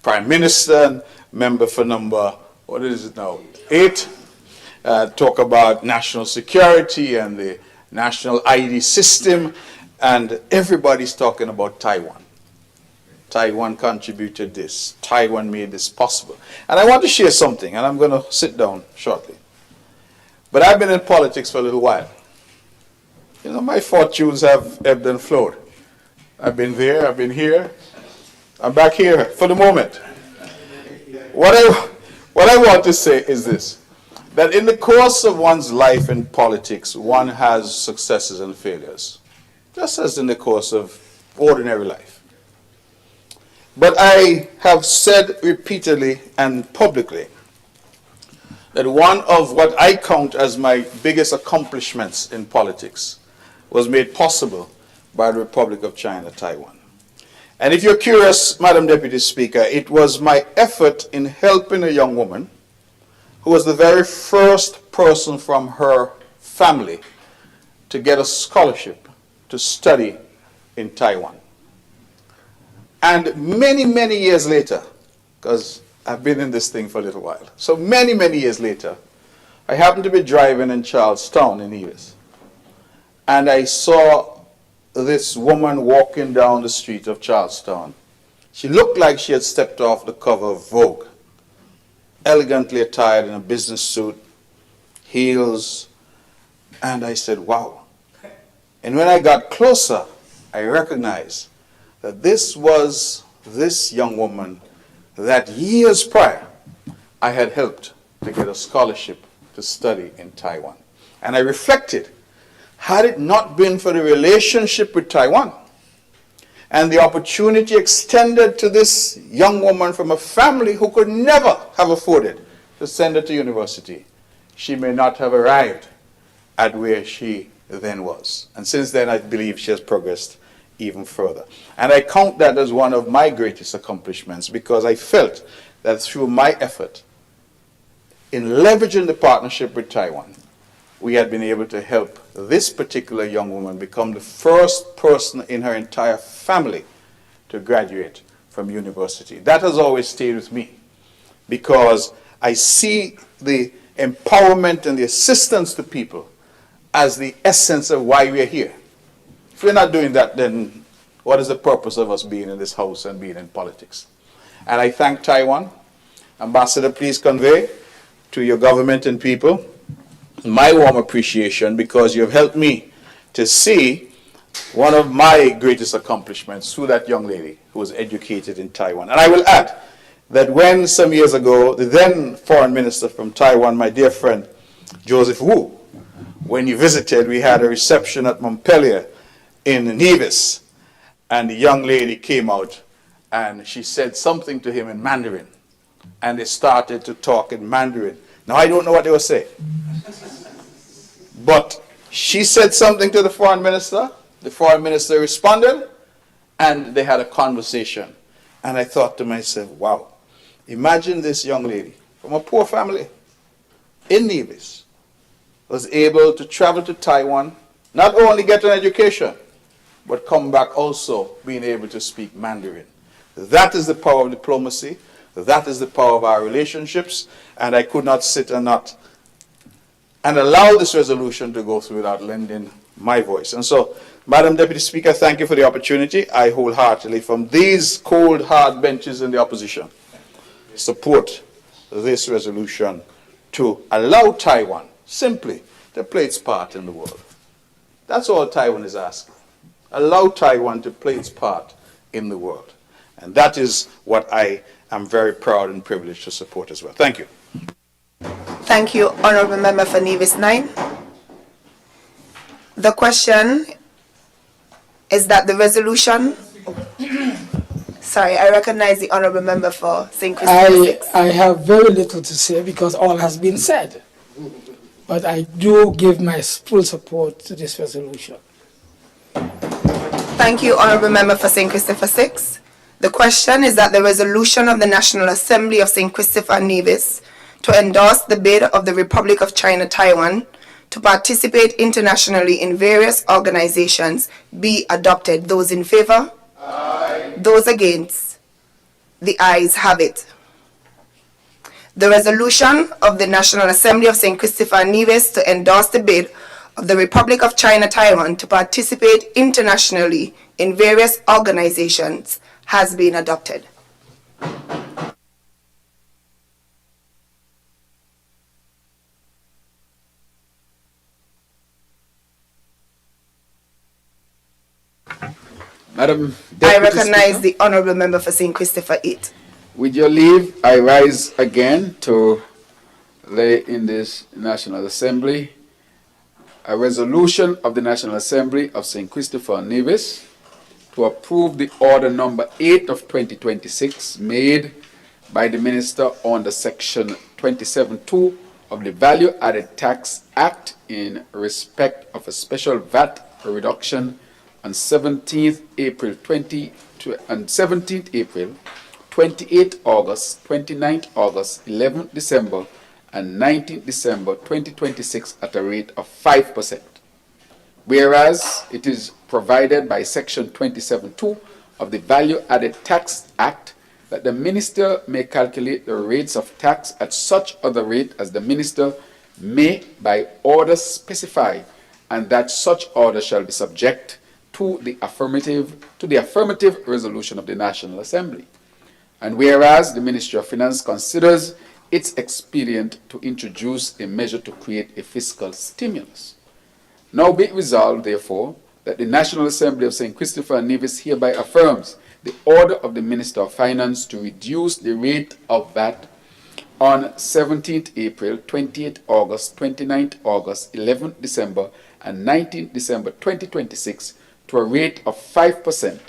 Prime Minister and member for number, 8, talk about national security and the national ID system, and everybody's talking about Taiwan. Taiwan contributed this. Taiwan made this possible. And I want to share something, and I'm going to sit down shortly. But I've been in politics for a little while. You know, my fortunes have ebbed and flowed. I've been there, I've been here. I'm back here for the moment. What I want to say is this, that in the course of one's life in politics, one has successes and failures, just as in the course of ordinary life. But I have said repeatedly and publicly that one of what I count as my biggest accomplishments in politics was made possible by the Republic of China, Taiwan. And if you're curious, Madam Deputy Speaker, it was my effort in helping a young woman who was the very first person from her family to get a scholarship to study in Taiwan. And many, many years later, because I've been in this thing for a little while, so many, many years later, I happened to be driving in Charlestown in Nevis, and I saw this woman walking down the street of Charlestown. She looked like she had stepped off the cover of Vogue, elegantly attired in a business suit, heels, and I said, wow. And when I got closer, I recognized that this was this young woman that years prior I had helped to get a scholarship to study in Taiwan. And I reflected, had it not been for the relationship with Taiwan and the opportunity extended to this young woman from a family who could never have afforded to send her to university, she may not have arrived at where she then was. And since then, I believe she has progressed even further. And I count that as one of my greatest accomplishments because I felt that through my effort in leveraging the partnership with Taiwan, we had been able to help this particular young woman become the first person in her entire family to graduate from university. That has always stayed with me because I see the empowerment and the assistance to people as the essence of why we are here. If we're not doing that, then what is the purpose of us being in this house and being in politics? And I thank Taiwan. Ambassador, please convey to your government and people my warm appreciation because you've helped me to see one of my greatest accomplishments through that young lady who was educated in Taiwan. And I will add that when some years ago, the then foreign minister from Taiwan, my dear friend Joseph Wu, when he visited, we had a reception at Montpellier in Nevis, and the young lady came out and she said something to him in Mandarin, and they started to talk in Mandarin. Now, I don't know what they were saying, but she said something to the foreign minister responded, and they had a conversation. And I thought to myself, wow, imagine this young lady from a poor family in Nevis was able to travel to Taiwan, not only get an education, but come back also being able to speak Mandarin. That is the power of diplomacy. That is the power of our relationships. And I could not sit and allow this resolution to go through without lending my voice. And so, Madam Deputy Speaker, thank you for the opportunity. I wholeheartedly, from these cold, hard benches in the opposition, support this resolution to allow Taiwan simply to play its part in the world. That's all Taiwan is asking. Allow Taiwan to play its part in the world. And that is what I am very proud and privileged to support as well. Thank you. Thank you, Honourable Member for Nevis 9. The question is that the resolution... Sorry, I recognize the Honourable Member for St. Christopher 6. I have very little to say because all has been said. But I do give my full support to this resolution. Thank you, Honourable Member for St. Christopher 6. The question is that the resolution of the National Assembly of St. Christopher and Nevis to endorse the bid of the Republic of China Taiwan to participate internationally in various organizations be adopted. Those in favor? Aye. Those against? The ayes have it. The resolution of the National Assembly of St. Christopher and Nevis to endorse the bid of the Republic of China Taiwan to participate internationally in various organizations has been adopted. Madam Deputy I recognize Speaker, the Honourable Member for St. Christopher 8. with your leave, I rise again to lay in this National Assembly a resolution of the National Assembly of St. Christopher and Nevis to approve the Order Number 8 of 2026 made by the Minister under Section 27.2 of the Value Added Tax Act in respect of a special VAT reduction on 17th April, 28th August, 29th August, 11th December, and 19th December 2026 at a rate of 5%. Whereas it is provided by Section 27.2 of the Value Added Tax Act that the Minister may calculate the rates of tax at such other rate as the Minister may by order specify, and that such order shall be subject to the affirmative resolution of the National Assembly. And whereas the Ministry of Finance considers it's expedient to introduce a measure to create a fiscal stimulus. Now be it resolved, therefore, that the National Assembly of St. Christopher and Nevis hereby affirms the order of the Minister of Finance to reduce the rate of VAT on 17th April, 28th August, 29th August, 11th December, and 19th December 2026 to a rate of 5%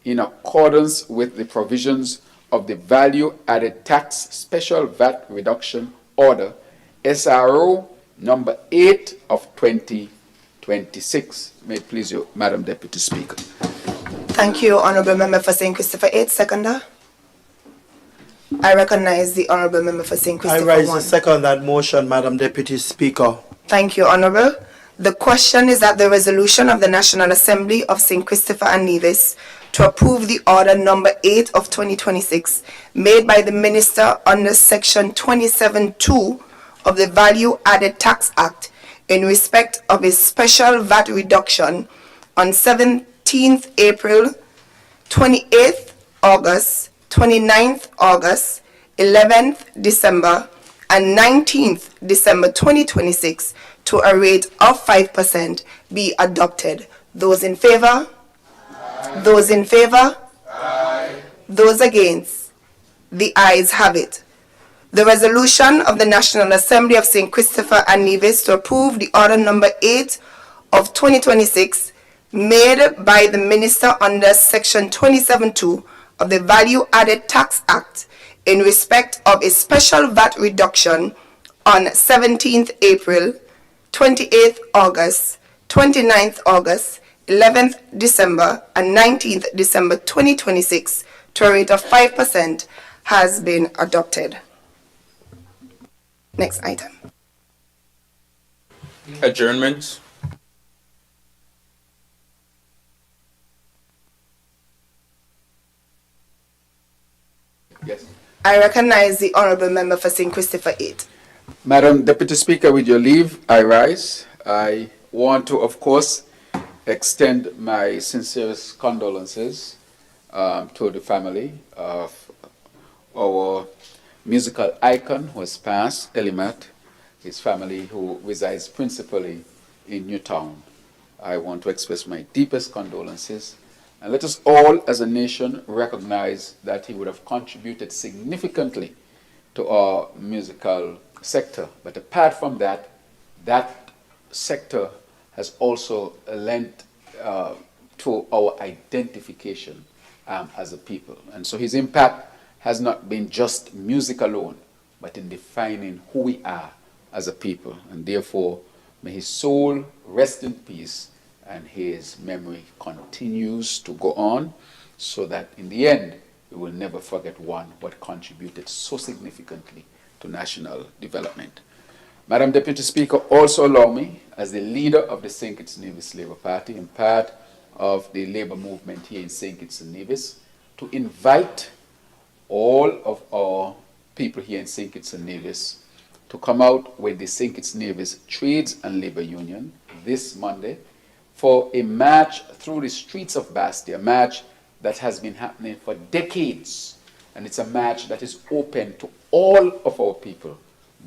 in accordance with the provisions of the Value Added Tax Special VAT Reduction Order, SRO number 8 of 2026. May it please you, Madam Deputy Speaker. Thank you, Honourable Member for St. Christopher 8. Seconder. I recognize the Honourable Member for St. I Christopher rise 1. to second that motion, Madam Deputy Speaker. Thank you, Honourable. The question is that the resolution of the National Assembly of St. Christopher and Nevis to approve the order number 8 of 2026 made by the Minister under Section 27(2) of the Value Added Tax Act in respect of a special VAT reduction on 17th April, 28th August, 29th August, 11th December, and 19th December 2026 to a rate of 5% be adopted. Those in favor? Aye. Those in favor? Aye. Those against? The ayes have it. The resolution of the National Assembly of St. Christopher and Nevis to approve the order number 8 of 2026 made by the Minister under Section 27(2) of the Value Added Tax Act in respect of a special VAT reduction on 17th April, 28th August, 29th August, 11th December, and 19th December 2026 to a rate of 5% has been adopted. Next item. Adjournment. Yes. I recognize the Honourable Member for St. Christopher 8. Madam Deputy Speaker, with your leave, I rise. I want to, of course, extend my sincerest condolences to the family of our musical icon who has passed, Elimat, his family who resides principally in Newtown. I want to express my deepest condolences. And let us all as a nation recognize that he would have contributed significantly to our musical sector. But apart from that, that sector has also lent to our identification as a people. And so his impact has not been just music alone, but in defining who we are as a people. And therefore, may his soul rest in peace and his memory continues to go on so that in the end, we will never forget one what contributed so significantly to national development. Madam Deputy Speaker, also allow me, as the leader of the St. Kitts Nevis Labour Party and part of the labor movement here in St. Kitts and Nevis, to invite all of our people here in St. Kitts and Nevis to come out with the St. Kitts Nevis Trades and Labor Union this Monday for a march through the streets of Bastia, a march that has been happening for decades. And it's a march that is open to all of our people,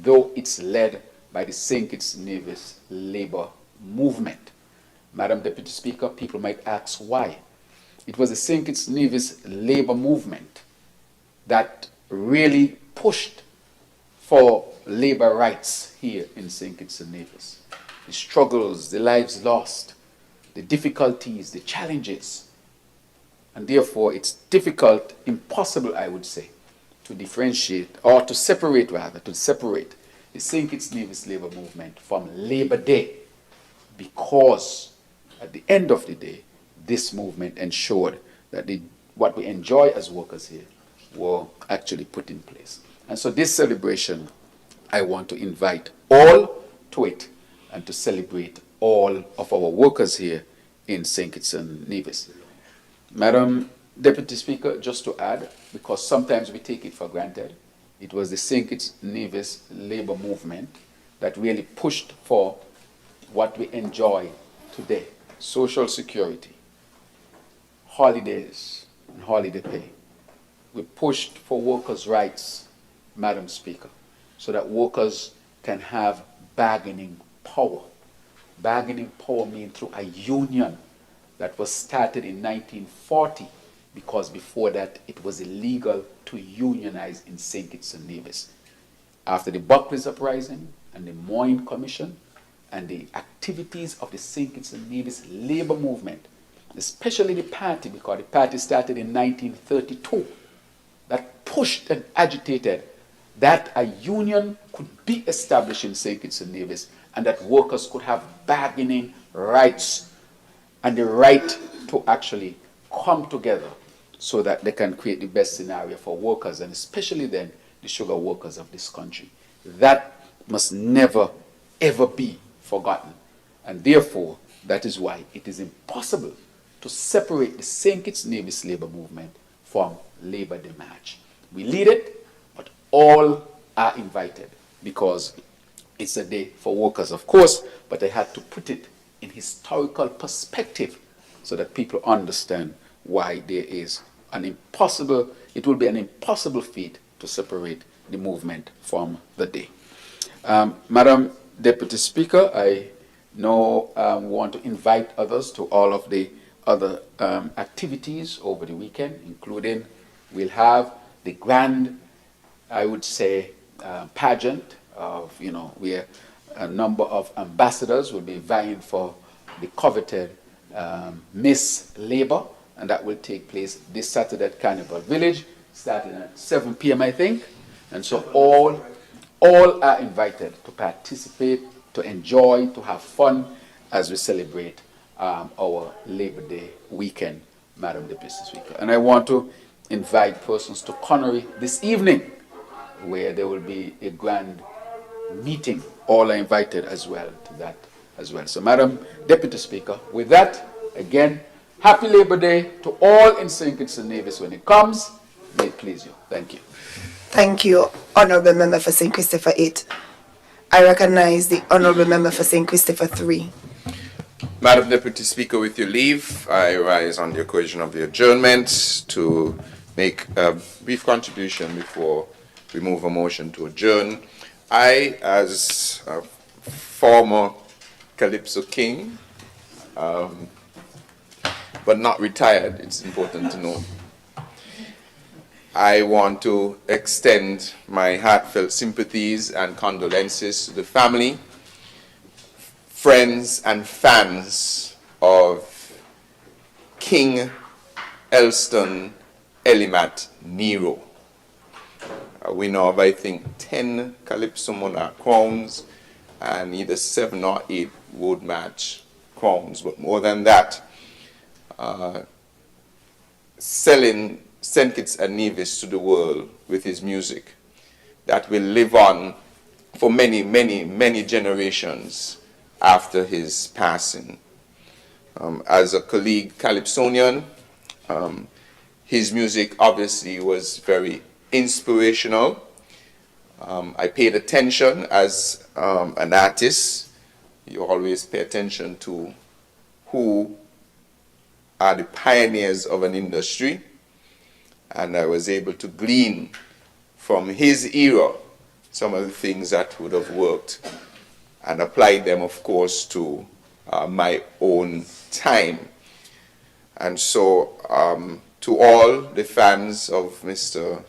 though it's led by the St. Kitts Nevis labor movement. Madam Deputy Speaker, people might ask why. It was the St. Kitts Nevis labor movement that really pushed for labor rights here in St. Kitts and Nevis. The struggles, the lives lost, the difficulties, the challenges. And therefore, it's difficult, impossible, I would say, to differentiate, or to separate rather, to separate the St. Kitts Nevis labor movement from Labor Day, because at the end of the day, this movement ensured that what we enjoy as workers here were actually put in place. And so this celebration, I want to invite all to it and to celebrate all of our workers here in St. Kitts and Nevis. Madam Deputy Speaker, just to add, because sometimes we take it for granted, it was the St. Kitts Nevis labor movement that really pushed for what we enjoy today: Social Security, holidays, and holiday pay. We pushed for workers' rights, Madam Speaker, so that workers can have bargaining power. Bargaining power means through a union that was started in 1940, because before that it was illegal to unionize in St. Kitts and Nevis. After the Buckley's Uprising and the Moyne Commission and the activities of the St. Kitts and Nevis labor movement, especially the party, because the party started in 1932, that pushed and agitated that a union could be established in St. Kitts and Nevis and that workers could have bargaining rights and the right to actually come together so that they can create the best scenario for workers, and especially then the sugar workers of this country. That must never, ever be forgotten. And therefore, that is why it is impossible to separate the St. Kitts Nevis labor movement from Labor Day March. We lead it, but all are invited because it's a day for workers, of course, but I had to put it in historical perspective so that people understand why there is it will be an impossible feat to separate the movement from the day. Madam Deputy Speaker, I now want to invite others to all of the other activities over the weekend, including we'll have the grand, I would say, pageant of, where a number of ambassadors will be vying for the coveted Miss Labour, and that will take place this Saturday at Carnival Village, starting at 7 p.m. I think. And so all are invited to participate, to enjoy, to have fun as we celebrate our Labor Day weekend, Madam Deputy Speaker. And I want to invite persons to Connery this evening, where there will be a grand meeting. All are invited as well to that as well. So, Madam Deputy Speaker, with that, again, happy Labor Day to all in St. Kitts and Nevis when it comes. May it please you. Thank you. Thank you, Honourable Member for St. Christopher 8. I recognize the Honourable Member for St. Christopher 3. Madam Deputy Speaker, with your leave, I rise on the occasion of the adjournment to make a brief contribution before we move a motion to adjourn. I, as a former Calypso King, but not retired, it's important to know, I want to extend my heartfelt sympathies and condolences to the family, friends, and fans of King Elston Elimat Nero. We know of, I think, 10 Calypso Monarch crowns and either 7 or 8 Wood Match crowns. But more than that, selling St. Kitts and Nevis to the world with his music that will live on for many, many, many generations after his passing. As a colleague Calypsonian, his music obviously was very inspirational. I paid attention as an artist. You always pay attention to who are the pioneers of an industry, and I was able to glean from his era some of the things that would have worked and applied them, of course, to my own time. And so to all the fans of Mr.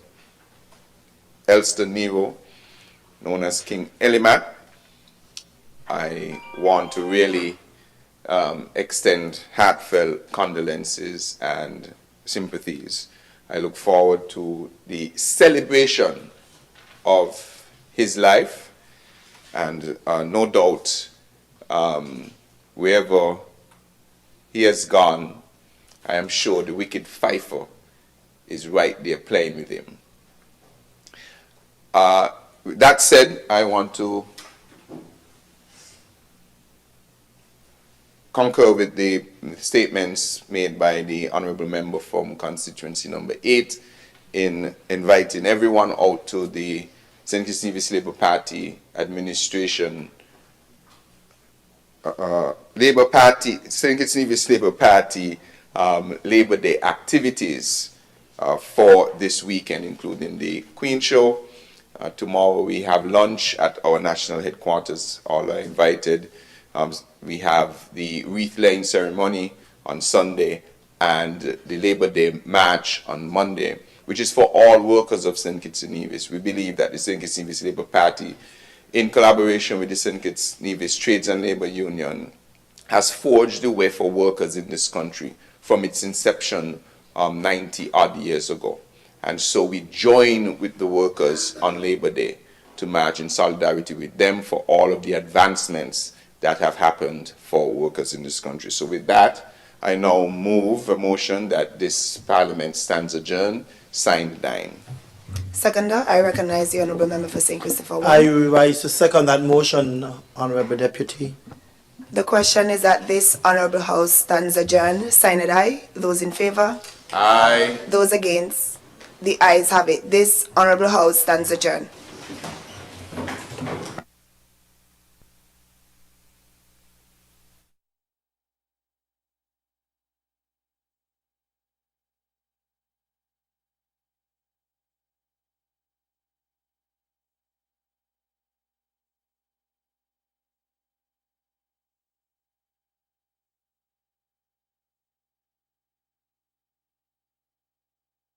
Elston Nero, known as King Elimat, I want to really extend heartfelt condolences and sympathies. I look forward to the celebration of his life, and no doubt wherever he has gone, I am sure the wicked fifer is right there playing with him. With that said, I want to concur with the statements made by the Honourable Member from constituency number 8 in inviting everyone out to the St. Kitts Nevis Labour Party administration, St. Kitts Nevis Labour Party Labour Day activities for this weekend, including the Queen Show. Tomorrow we have lunch at our national headquarters. All are invited. We have the wreath laying ceremony on Sunday and the Labor Day March on Monday, which is for all workers of St. Kitts and Nevis. We believe that the St. Kitts Nevis Labour Party, in collaboration with the St. Kitts Nevis Trades and Labour Union, has forged the way for workers in this country from its inception 90-odd years ago. And so we join with the workers on Labor Day to march in solidarity with them for all of the advancements that have happened for workers in this country. So with that, I now move a motion that this Parliament stands adjourned, signed 9. Seconder, I recognize the Honourable Member for St. Christopher 1. I rise to second that motion, Honourable Deputy. The question is that this Honourable House stands adjourned, signed aye. Those in favour? Aye. Those against? The ayes have it. This Honourable House stands adjourned.